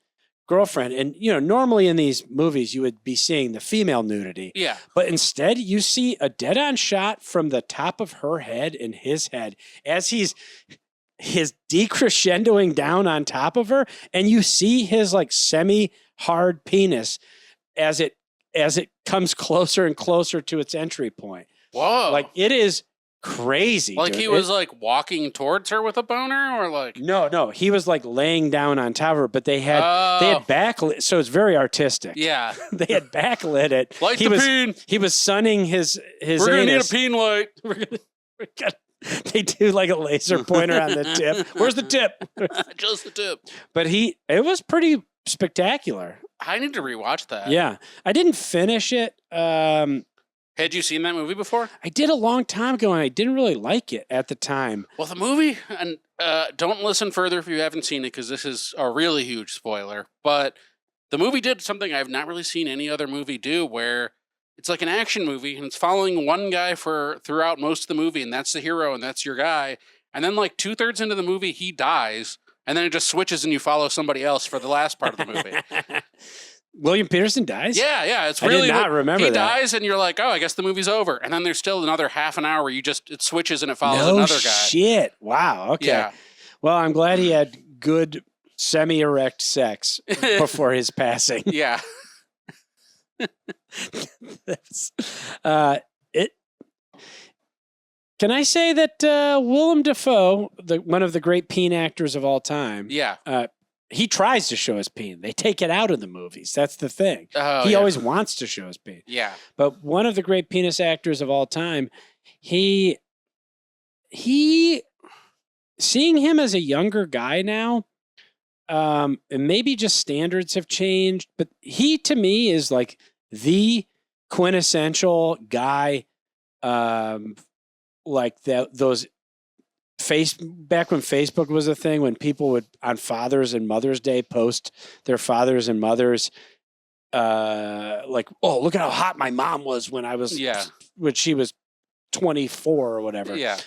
girlfriend. And, normally in these movies, you would be seeing the female nudity. Yeah. But instead, you see a dead-on shot from the top of her head and his head as his decrescendoing down on top of her. And you see his like semi-hard penis as it comes closer and closer to its entry point. Whoa. Like it is crazy. Like dude. he was like walking towards her with a boner or like No, he was like laying down on top of her, but they had backlit, so it's very artistic. Yeah. They had backlit it. Light the peen. He was sunning his We're gonna anus. need a peen light. They do like a laser pointer on the tip. Where's the tip? Just the tip. But it was pretty spectacular. I need to rewatch that. Yeah. I didn't finish it. Had you seen that movie before? I did a long time ago, and I didn't really like it at the time. Well, the movie, and don't listen further if you haven't seen it, because this is a really huge spoiler, but the movie did something I've not really seen any other movie do, where it's like an action movie, and it's following one guy throughout most of the movie, and that's the hero, and that's your guy. And then like 2/3 into the movie, he dies, and then it just switches, and you follow somebody else for the last part of the movie. William Peterson dies? Yeah. It's I really did not remember he that. dies, and you're like, oh, I guess the movie's over. And then there's still another half an hour where it switches and it follows another guy. Shit. Wow. Okay. Yeah. Well, I'm glad he had good semi-erect sex before his passing. Yeah. Can I say that Willem Dafoe, one of the great peen actors of all time, Yeah. he tries to show his peen. They take it out of the movies. That's the thing. Oh, He yeah. always wants to show his peen. Yeah. But one of the great penis actors of all time, he seeing him as a younger guy now, and maybe just standards have changed, but he to me is like the quintessential guy, like those back when Facebook was a thing, when people would on Father's and Mother's Day post their fathers and mothers, like, oh, look at how hot my mom was when she was 24 or whatever. Yeah.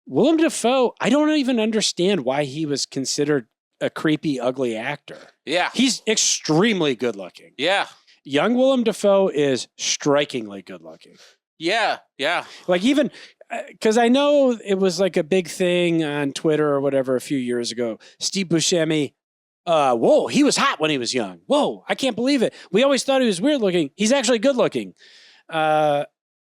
Willem Dafoe, I don't even understand why he was considered a creepy, ugly actor. Yeah. He's extremely good looking. Yeah. Young Willem Dafoe is strikingly good looking. Yeah. Yeah. Like even, because I know it was like a big thing on Twitter or whatever a few years ago. Steve Buscemi, whoa, he was hot when he was young. Whoa, I can't believe it. We always thought he was weird looking. He's actually good looking.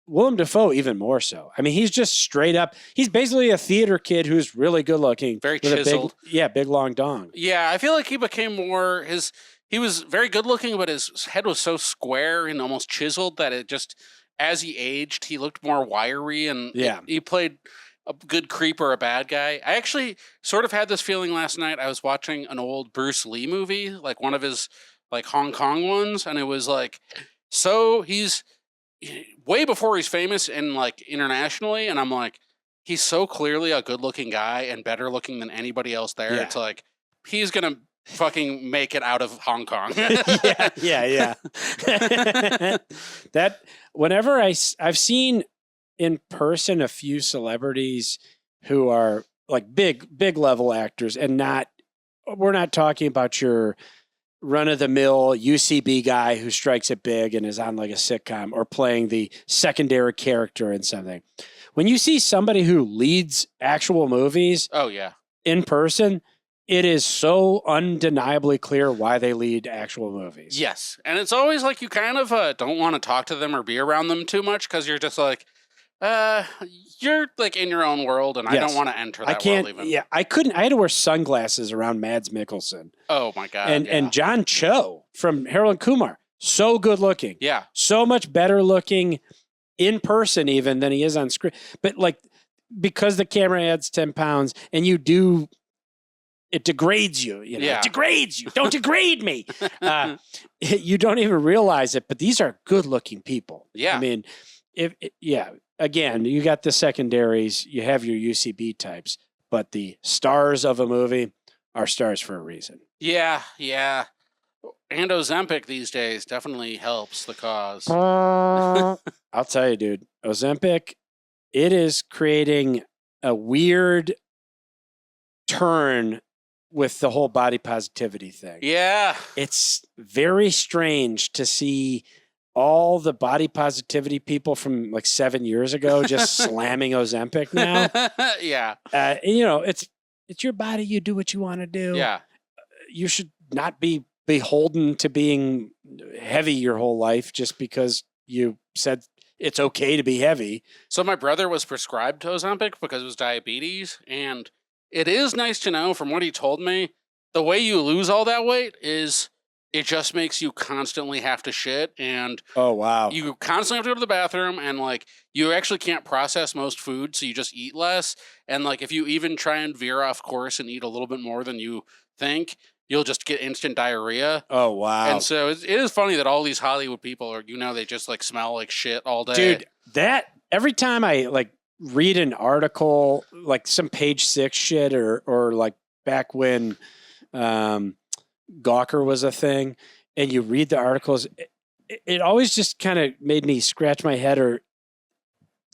Willem Dafoe, even more so. I mean, he's just straight up. He's basically a theater kid who's really good looking. Very with chiseled. Big long dong. Yeah. I feel like he became more he was very good looking, but his head was so square and almost chiseled that it just, as he aged, he looked more wiry, and he played a good creep or a bad guy. I actually sort of had this feeling last night. I was watching an old Bruce Lee movie, like one of his like Hong Kong ones, and it was like, so he's way before he's famous and like internationally, and I'm like, he's so clearly a good looking guy and better looking than anybody else there. Yeah. It's like he's gonna fucking make it out of Hong Kong. yeah. That whenever I've seen in person a few celebrities who are like big level actors and not we're not talking about your run-of-the-mill UCB guy who strikes it big and is on like a sitcom or playing the secondary character in something. When you see somebody who leads actual movies Oh, yeah. in person, it is so undeniably clear why they lead actual movies. Yes. And it's always like you kind of don't want to talk to them or be around them too much because you're just like, you're like in your own world and I don't want to enter that I can't, world even. Yeah, I couldn't. I had to wear sunglasses around Mads Mikkelsen. Oh, my God. And John Cho from Harold and Kumar. So good looking. Yeah. So much better looking in person even than he is on screen. But like, because the camera adds 10 pounds and you do, it degrades you. You know, Yeah. It degrades you. Don't degrade me. You don't even realize it, but these are good looking people. Yeah. I mean, again, you got the secondaries, you have your UCB types, but the stars of a movie are stars for a reason. Yeah. Yeah. And Ozempic these days definitely helps the cause. I'll tell you, dude, Ozempic, it is creating a weird turn with the whole body positivity thing. Yeah. It's very strange to see all the body positivity people from like 7 years ago just slamming Ozempic now. Yeah. You know, it's your body. You do what you want to do. Yeah. You should not be beholden to being heavy your whole life just because you said it's okay to be heavy. So my brother was prescribed Ozempic because it was diabetes, and it is nice to know from what he told me, the way you lose all that weight is it just makes you constantly have to shit, and Oh, wow. you constantly have to go to the bathroom, and like you actually can't process most food, so you just eat less. And like if you even try and veer off course and eat a little bit more than you think, you'll just get instant diarrhea. Oh, wow. And so it is funny that all these Hollywood people are, they just like smell like shit all day. Dude, that every time I like read an article, like some Page 6 shit or like back when Gawker was a thing, and you read the articles, it always just kind of made me scratch my head or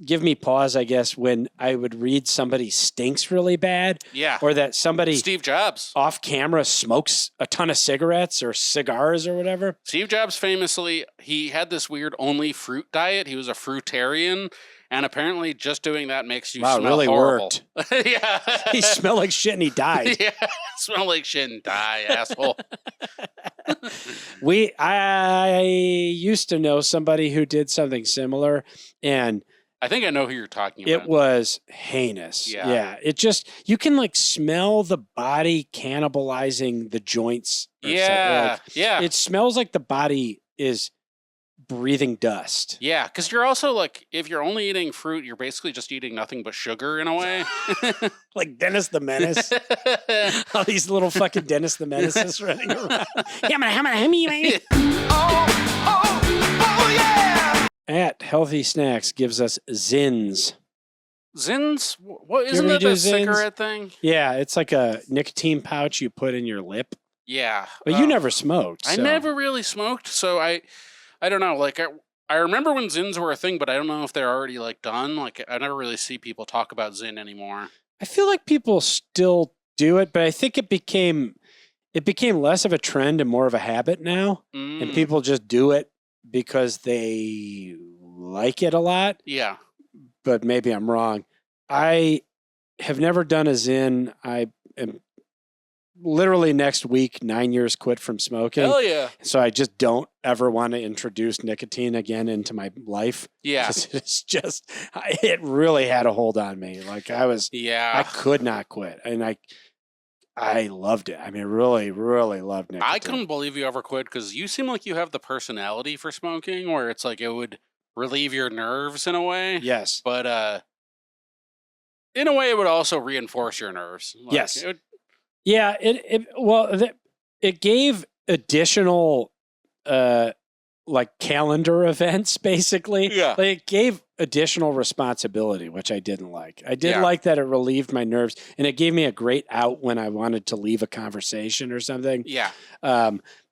give me pause, I guess, when I would read somebody stinks really bad. Yeah. Or that somebody Steve Jobs. off camera smokes a ton of cigarettes or cigars or whatever. Steve Jobs famously, he had this weird only fruit diet. He was a fruitarian, and apparently just doing that makes you smell really horrible. worked. Yeah. He smelled like shit and he died. Yeah. Smell like shit and die, asshole. I used to know somebody who did something similar, and I think I know who you're talking about. it was heinous. Yeah. It just, you can like smell the body cannibalizing the joints. Or something. Yeah. Like, Yeah. it smells like the body is breathing dust. Yeah, because you're also like, if you're only eating fruit, you're basically just eating nothing but sugar in a way. Like Dennis the Menace. All these little fucking Dennis the Menaces running around. At Healthy Snacks gives us Zins. Zins? What You isn't ever that do that Zins? cigarette thing? Yeah, it's like a nicotine pouch you put in your lip. Yeah. But you never smoked. I so- never really smoked, so I don't know. Like I remember when Zins were a thing, but I don't know if they're already like done. Like I never really see people talk about Zin anymore. I feel like people still do it, but I think it became less of a trend and more of a habit now. And people just do it because they like it a lot. Yeah. But maybe I'm wrong. I have never done a Zin. I am literally next week, 9 years quit from smoking. Hell yeah. So I just don't ever want to introduce nicotine again into my life. Yeah. 'Cause it's just, it really had a hold on me. Like I Yeah. could not quit. And I loved it. I mean, really, really loved nicotine. I couldn't believe you ever quit because you seem like you have the personality for smoking where it's like it would relieve your nerves in a way. Yes. But in a way, it would also reinforce your nerves. Like, Yes. it would- Yeah. It gave additional, like calendar events, basically. Yeah. Like it gave additional responsibility, which I didn't like. I did Yeah. like that it relieved my nerves, and it gave me a great out when I wanted to leave a conversation or something. Yeah.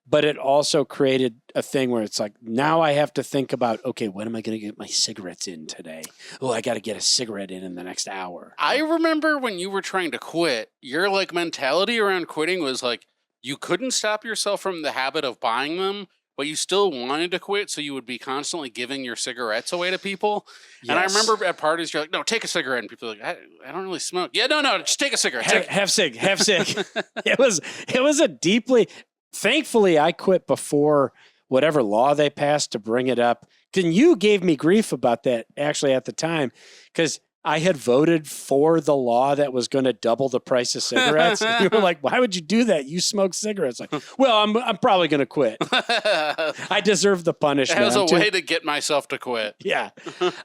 but it also created a thing where it's like, now I have to think about, okay, when am I going to get my cigarettes in today? Oh, I got to get a cigarette in the next hour. I remember when you were trying to quit, your like mentality around quitting was like, you couldn't stop yourself from the habit of buying them, but you still wanted to quit, so you would be constantly giving your cigarettes away to people. Yes. And I remember at parties, you're like, no, take a cigarette. And people are like, I don't really smoke. Yeah, no, just take a cigarette. Have cig. It was a deeply, thankfully I quit before whatever law they passed to bring it up. And you gave me grief about that actually at the time, because I had voted for the law that was going to double the price of cigarettes. And you were like, why would you do that? You smoke cigarettes. Like, well, I'm probably going to quit. I deserve the punishment. As a way to get myself to quit. Yeah.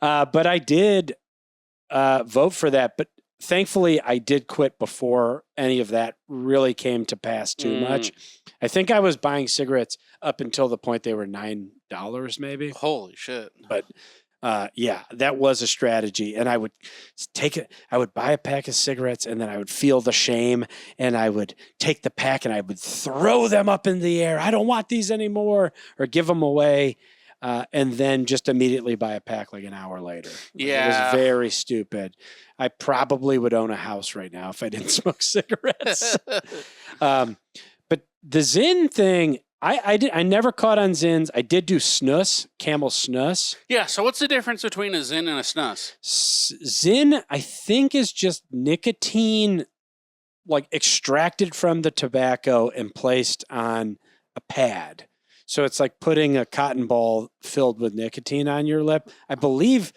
But I did vote for that. But thankfully, I did quit before any of that really came to pass too much. I think I was buying cigarettes up until the point they were $9 maybe. Holy shit. But yeah, that was a strategy. And I would I would buy a pack of cigarettes and then I would feel the shame and I would take the pack and I would throw them up in the air. I don't want these anymore, or give them away. And then just immediately buy a pack like an hour later. Yeah. It was very stupid. I probably would own a house right now if I didn't smoke cigarettes. But the Zyn thing, I never caught on Zyns. I did do snus, Camel snus. Yeah, so what's the difference between a Zyn and a snus? Zyn, I think, is just nicotine like extracted from the tobacco and placed on a pad. So it's like putting a cotton ball filled with nicotine on your lip. I believe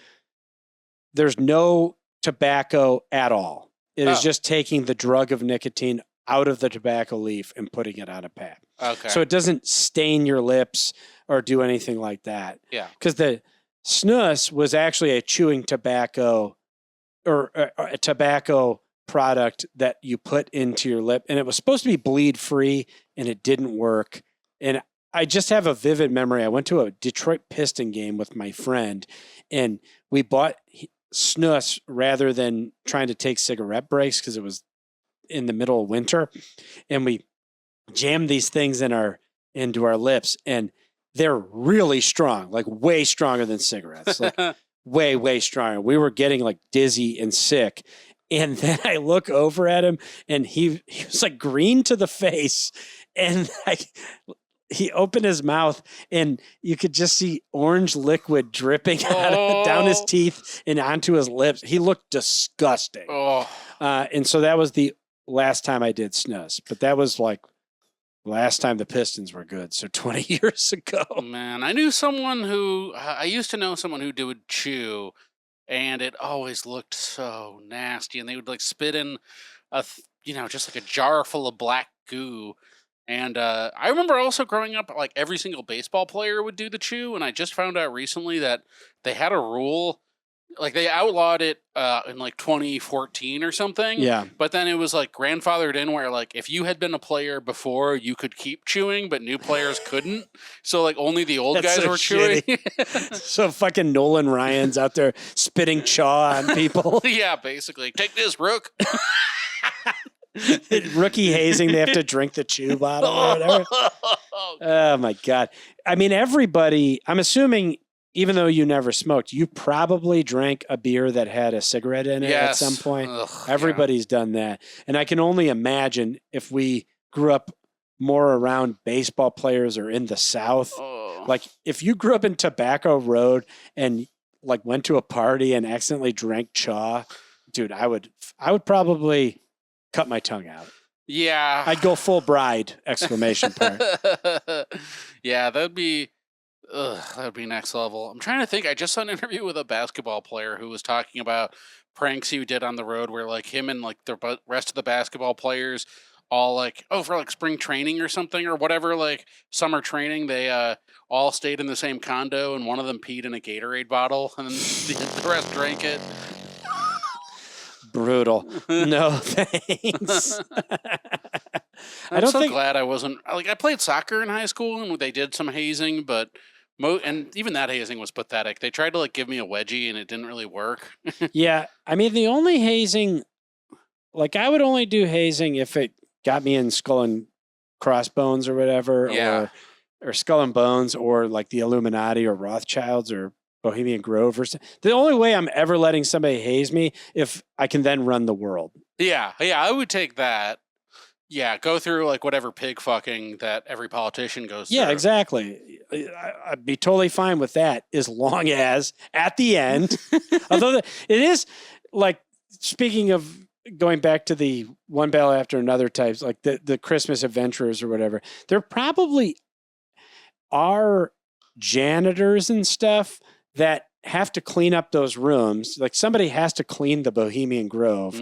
there's no tobacco at all. It is just taking the drug of nicotine out of the tobacco leaf and putting it on a pad. Okay. So it doesn't stain your lips or do anything like that. Yeah. Because the snus was actually a chewing tobacco or a tobacco product that you put into your lip. And it was supposed to be bleed free and it didn't work. And I just have a vivid memory. I went to a Detroit Piston game with my friend and we bought snus rather than trying to take cigarette breaks because it was in the middle of winter, and we jammed these things into our lips, and they're really strong, like way stronger than cigarettes, like way stronger. We were getting like dizzy and sick, and then I look over at him, and he was like green to the face, and he opened his mouth, and you could just see orange liquid dripping down his teeth and onto his lips. He looked disgusting. And so that was the last time I did snus, but that was like last time the Pistons were good. So 20 years ago. Man, I used to know someone who would chew, and it always looked so nasty. And they would like spit in just like a jar full of black goo. And I remember also growing up, like every single baseball player would do the chew. And I just found out recently that they had a rule. Like they outlawed it in like 2014 or something. Yeah. But then it was like grandfathered in where like if you had been a player before, you could keep chewing, but new players couldn't. So like only the old guys were chewing. So fucking Nolan Ryan's out there spitting chaw on people. Yeah, basically. Take this, Rook. Rookie hazing, they have to drink the chew bottle or whatever. Oh my God. I mean, everybody, I'm assuming, even though you never smoked, you probably drank a beer that had a cigarette in it at some point. Everybody's done that. And I can only imagine if we grew up more around baseball players or in the South. Like if you grew up in Tobacco Road and like went to a party and accidentally drank chaw, dude, I would probably cut my tongue out. Yeah. I'd go full bride, exclamation point. Yeah, that'd be next level. I'm trying to think. I just saw an interview with a basketball player who was talking about pranks he did on the road where like him and like the rest of the basketball players all like, for like spring training or something or whatever, like summer training, they all stayed in the same condo and one of them peed in a Gatorade bottle and then the rest drank it. Brutal. No, thanks. I'm so glad I wasn't, like I played soccer in high school and they did some hazing, but and even that hazing was pathetic. They tried to like give me a wedgie and it didn't really work. Yeah. I mean, the only hazing, like I would only do hazing if it got me in skull and Crossbones or whatever, Yeah. or Skull and Bones, or like the Illuminati or Rothschilds or Bohemian Grove or the only way I'm ever letting somebody haze me if I can then run the world. Yeah, I would take that. Yeah, go through like whatever pig fucking that every politician goes through. Yeah, exactly. I'd be totally fine with that as long as at the end, although it is like, speaking of going back to the one battle after another types, like the Christmas adventurers or whatever, there probably are janitors and stuff that have to clean up those rooms. Like somebody has to clean the Bohemian Grove.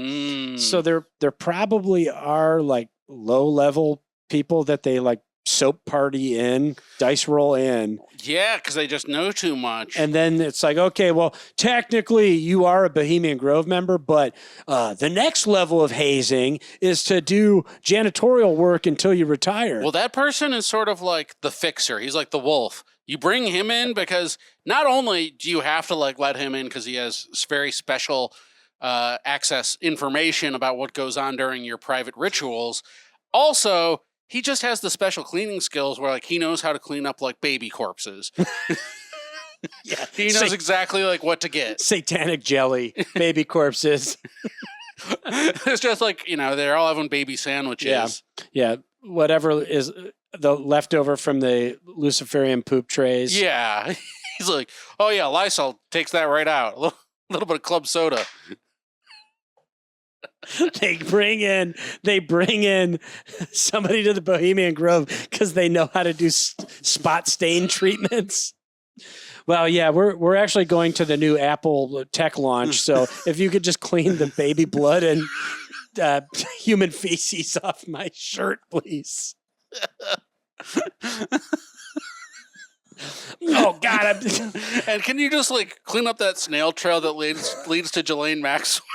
So there probably are like low level people that they like soap party in, dice roll in. Yeah, because they just know too much. And then it's like, okay, well, technically you are a Bohemian Grove member, but the next level of hazing is to do janitorial work until you retire. Well, that person is sort of like the fixer. He's like the wolf. You bring him in because not only do you have to like let him in because he has very special access information about what goes on during your private rituals, also he just has the special cleaning skills where like he knows how to clean up like baby corpses. Yeah, he knows exactly like what to get. Satanic jelly, baby corpses. It's just like, they're all having baby sandwiches. Yeah, whatever is the leftover from the Luciferian poop trays. Yeah. He's like, oh yeah, Lysol takes that right out. A little bit of club soda. They bring in somebody to the Bohemian Grove because they know how to do spot stain treatments. Well, yeah, we're actually going to the new Apple tech launch. So if you could just clean the baby blood and human feces off my shirt, please. Oh God! And can you just like clean up that snail trail that leads to Ghislaine Maxwell?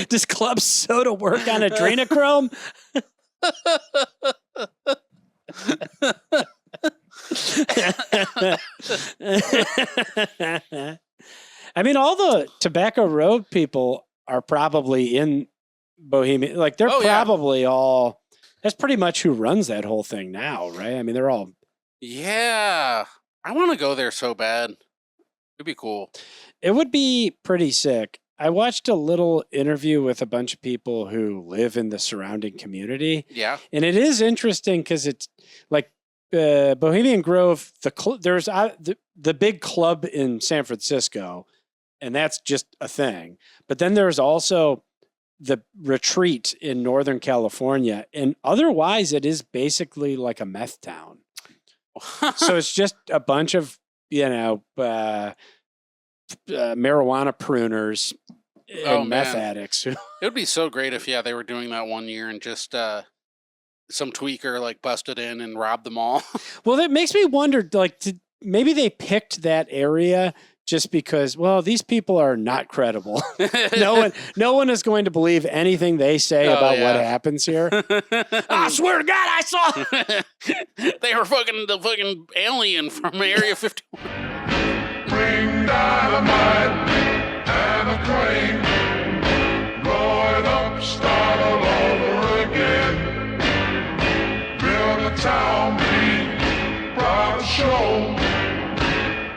Does club soda work on adrenochrome? I mean, all the Tobacco Road people are probably in Bohemian. Like they're probably all. That's pretty much who runs that whole thing now, right? I mean, they're all. Yeah, I want to go there so bad. It'd be cool. It would be pretty sick. I watched a little interview with a bunch of people who live in the surrounding community. Yeah. And it is interesting because it's like Bohemian Grove, there's the big club in San Francisco, and that's just a thing. But then there's also the retreat in Northern California. And otherwise, it is basically like a meth town. So it's just a bunch of, marijuana pruners and meth addicts. It would be so great if they were doing that one year and just some tweaker like busted in and robbed them all. Well, that makes me wonder, like, maybe they picked that area just because, well, these people are not credible. No one is going to believe anything they say about what happens here. I swear to God, I saw they were the fucking alien from Area 51. Bring dynamite and a crane. Blow it up, start all over again. Build a town, be proud to show.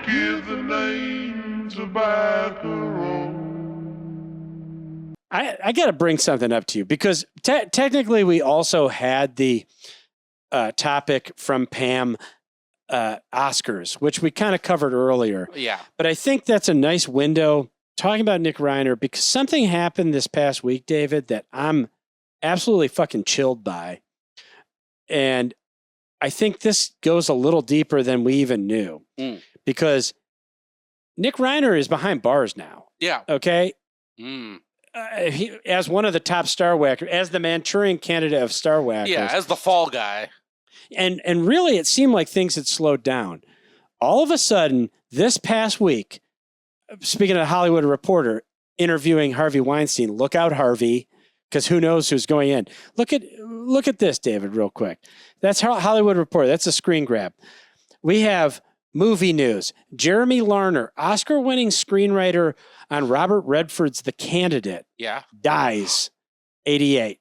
Give the name Tobacco Road. I got to bring something up to you because technically we also had the topic from Pam Oscars, which we kind of covered earlier. Yeah. But I think that's a nice window talking about Nick Reiner because something happened this past week, David, that I'm absolutely fucking chilled by. And I think this goes a little deeper than we even knew because Nick Reiner is behind bars now. Yeah. Okay. He, as one of the top Star Whackers, as the Manchurian candidate of Star Whackers. Yeah, as the fall guy. And really, it seemed like things had slowed down. All of a sudden, this past week, speaking of the Hollywood Reporter, interviewing Harvey Weinstein, look out, Harvey, because who knows who's going in. Look at this, David, real quick. That's Hollywood Reporter. That's a screen grab. We have movie news. Jeremy Larner, Oscar-winning screenwriter on Robert Redford's The Candidate, Yeah. dies, 88.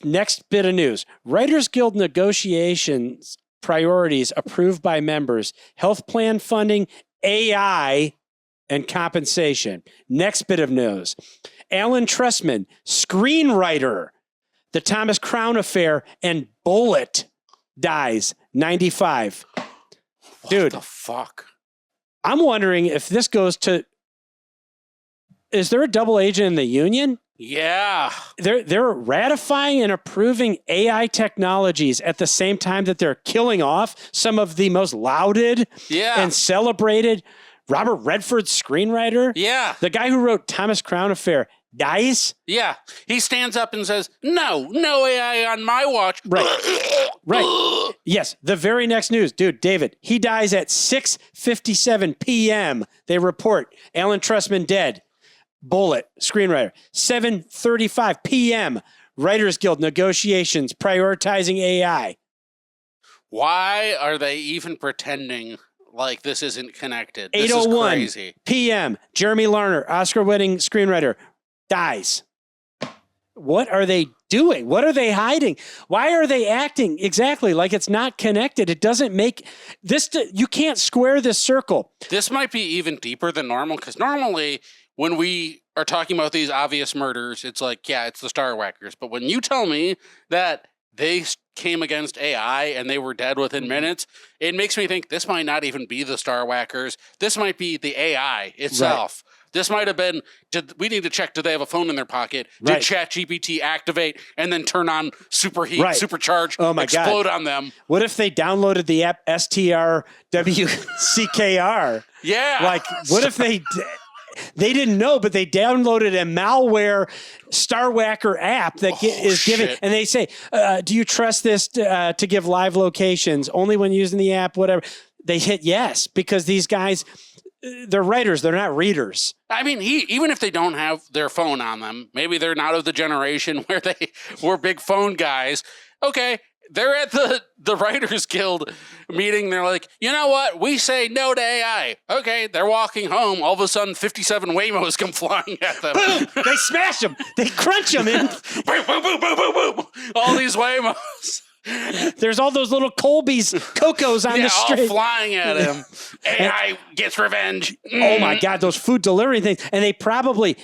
Next bit of news. Writers Guild negotiations priorities approved by members. Health plan funding, AI, and compensation. Next bit of news. Alan Trustman, screenwriter, The Thomas Crown Affair, and Bullet, dies, 95. Dude, What the fuck? I'm wondering if this goes to... Is there a double agent in the union? Yeah. They're ratifying and approving AI technologies at the same time that they're killing off some of the most lauded Yeah. and celebrated Robert Redford screenwriter. Yeah. The guy who wrote Thomas Crown Affair dies. Yeah. He stands up and says, no AI on my watch. Right. Right. Yes. The very next news, dude, David, he dies at 6:57 p.m. They report Alan Trustman dead. Bullet, screenwriter. 7:35 p.m. Writers Guild negotiations prioritizing AI. Why are they even pretending like this isn't connected? This is 8:01 crazy. p.m. Jeremy Larner, Oscar-winning screenwriter, dies. What are they doing? What are they hiding? Why are they acting exactly like it's not connected? It doesn't make this. You can't square this circle. This might be even deeper than normal, because normally when we are talking about these obvious murders, it's like, yeah, it's the Star Whackers. But when you tell me that they came against AI and they were dead within minutes, it makes me think this might not even be the Star Whackers. This might be the AI itself. Right. This might have been, we need to check, do they have a phone in their pocket? Did ChatGPT activate and then turn on superheat, supercharge, explode on them? What if they downloaded the app STRWCKR? Yeah. Like, what if they didn't know, but they downloaded a malware Star Whacker app that is giving, and they say, do you trust this to give live locations only when using the app, whatever? They hit yes, because these guys, they're writers, they're not readers. I mean, even if they don't have their phone on them, maybe they're not of the generation where they were big phone guys. Okay, they're at the Writers Guild meeting. They're like, you know what? We say no to AI. Okay, they're walking home. All of a sudden, 57 Waymos come flying at them. Boom! They smash them. They crunch them in. Boom, boom, boom, boom, boom, boom. All these Waymos. There's all those little Colby's Cocos on the street. All flying at him. AI gets revenge. Oh my God, those food delivery things. And they probably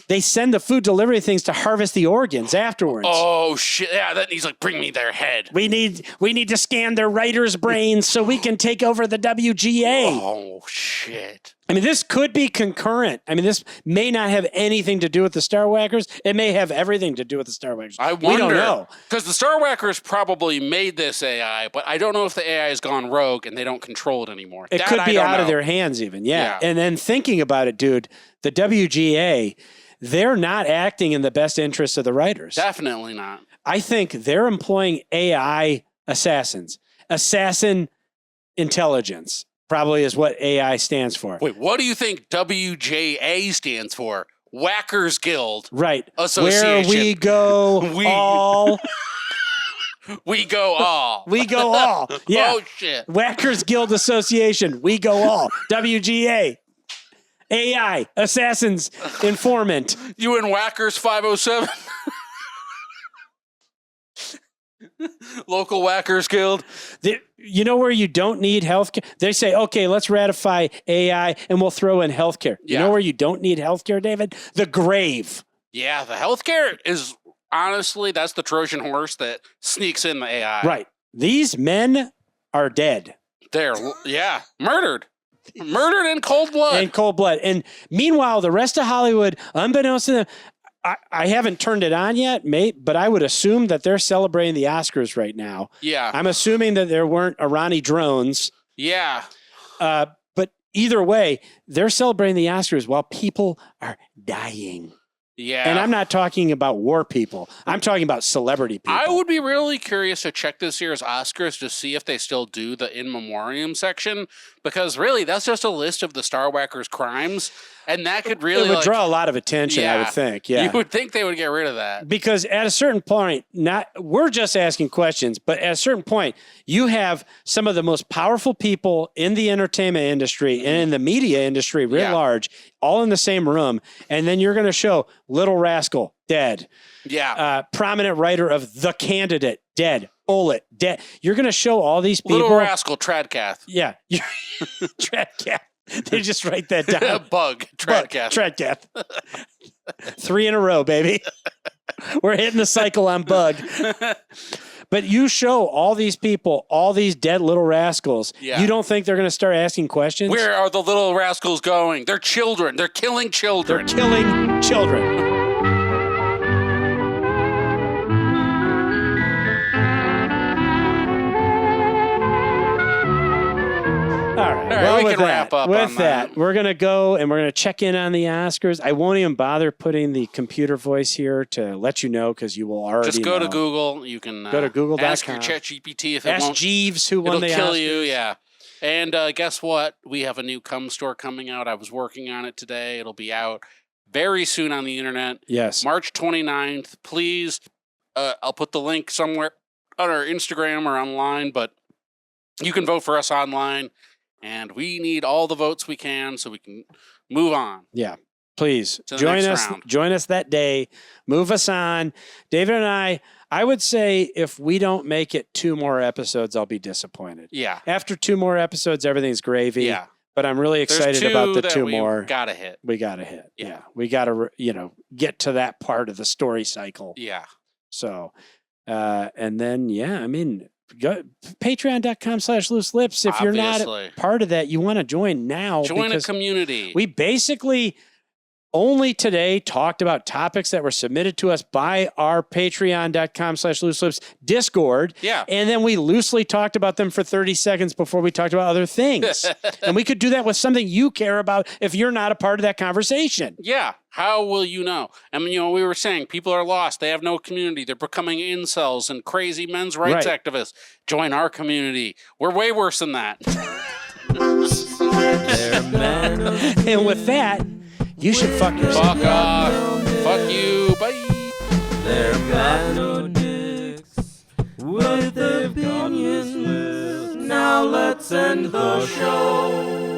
they send the food delivery things to harvest the organs afterwards. Oh shit. Yeah, then he's like, bring me their head. We need to scan their writers' brains so we can take over the WGA. Oh shit. I mean, this could be concurrent. I mean, this may not have anything to do with the Star Whackers. It may have everything to do with the Star Whackers. I wonder. We don't know. Because the Star Whackers probably made this AI, but I don't know if the AI has gone rogue and they don't control it anymore. It could be out of their hands even, yeah. And then thinking about it, dude, the WGA, they're not acting in the best interest of the writers. Definitely not. I think they're employing AI assassins. Assassin intelligence. Probably is what AI stands for. Wait, what do you think WJA stands for? Whackers Guild. Right. Association. Where we go all. We go all. We go all. Yeah. Oh, shit. Whackers Guild Association. We go all. WGA. AI. Assassins Informant. You and Whackers 507? Local Whackers Guild. You know where you don't need healthcare? They say, okay, let's ratify AI and we'll throw in healthcare. You know where you don't need healthcare, David? The grave. Yeah, the healthcare is honestly, that's the Trojan horse that sneaks in the AI. Right. These men are dead. They're, murdered. Murdered in cold blood. In cold blood. And meanwhile, the rest of Hollywood, unbeknownst to them, I haven't turned it on yet, mate, but I would assume that they're celebrating the Oscars right now. Yeah. I'm assuming that there weren't Irani drones. Yeah. But either way, they're celebrating the Oscars while people are dying. Yeah. And I'm not talking about war people. I'm talking about celebrity people. I would be really curious to check this year's Oscars to see if they still do the in memoriam section, because really that's just a list of the Star Whackers crimes, and that could really it would draw a lot of attention, I would think. Yeah. You would think they would get rid of that. Because at a certain point, we're just asking questions, but at a certain point, you have some of the most powerful people in the entertainment industry and in the media industry writ large, all in the same room, and then you're going to show Little Rascal dead. Yeah. Prominent writer of The Candidate dead. Bullet dead. You're going to show all these people. Little Rascal Tradcath. Yeah. Tradcath. They just write that down. Bug. Tradcath. Tradcath. 3 in a row, baby. We're hitting the cycle on Bug. But you show all these people, all these dead little rascals. Yeah. You don't think they're going to start asking questions? Where are the little rascals going? They're children. They're killing children. They're killing children. All right. Well, we can wrap up with on that. We're going to go and we're going to check in on the Oscars. I won't even bother putting the computer voice here to let you know because you will already Just go know. to Google. You can go to Google.com. ask your ChatGPT if it Ask won't. Jeeves who won It'll the kill Oscars. you, yeah. And guess what? We have a new cum store coming out. I was working on it today. It'll be out very soon on the internet. Yes. March 29th. Please, I'll put the link somewhere on our Instagram or online, but you can vote for us online. And we need all the votes we can so we can move on. Yeah. Please To the join next us. round. Join us that day. Move us on. David and I would say if we don't make it 2 more episodes, I'll be disappointed. Yeah. After 2 more episodes, everything's gravy. Yeah. But I'm really excited There's about the that 2 we more. Gotta hit. We got to hit. Yeah. Yeah. We got to, get to that part of the story cycle. Yeah. So, and then, I mean, go patreon.com/looselips. If you're not Obviously. part of that, you want to join now. Join a because community. we basically only today talked about topics that were submitted to us by our patreon.com/looselips Discord. Yeah. And then we loosely talked about them for 30 seconds before we talked about other things. And we could do that with something you care about if you're not a part of that conversation. Yeah. How will you know? I mean, we were saying people are lost. They have no community. They're becoming incels and crazy men's rights activists. Join our community. We're way worse than that. And with that, you should fuck yourself. Fuck off. Fuck you. Bye. They're dicks with opinions. Now let's end the show.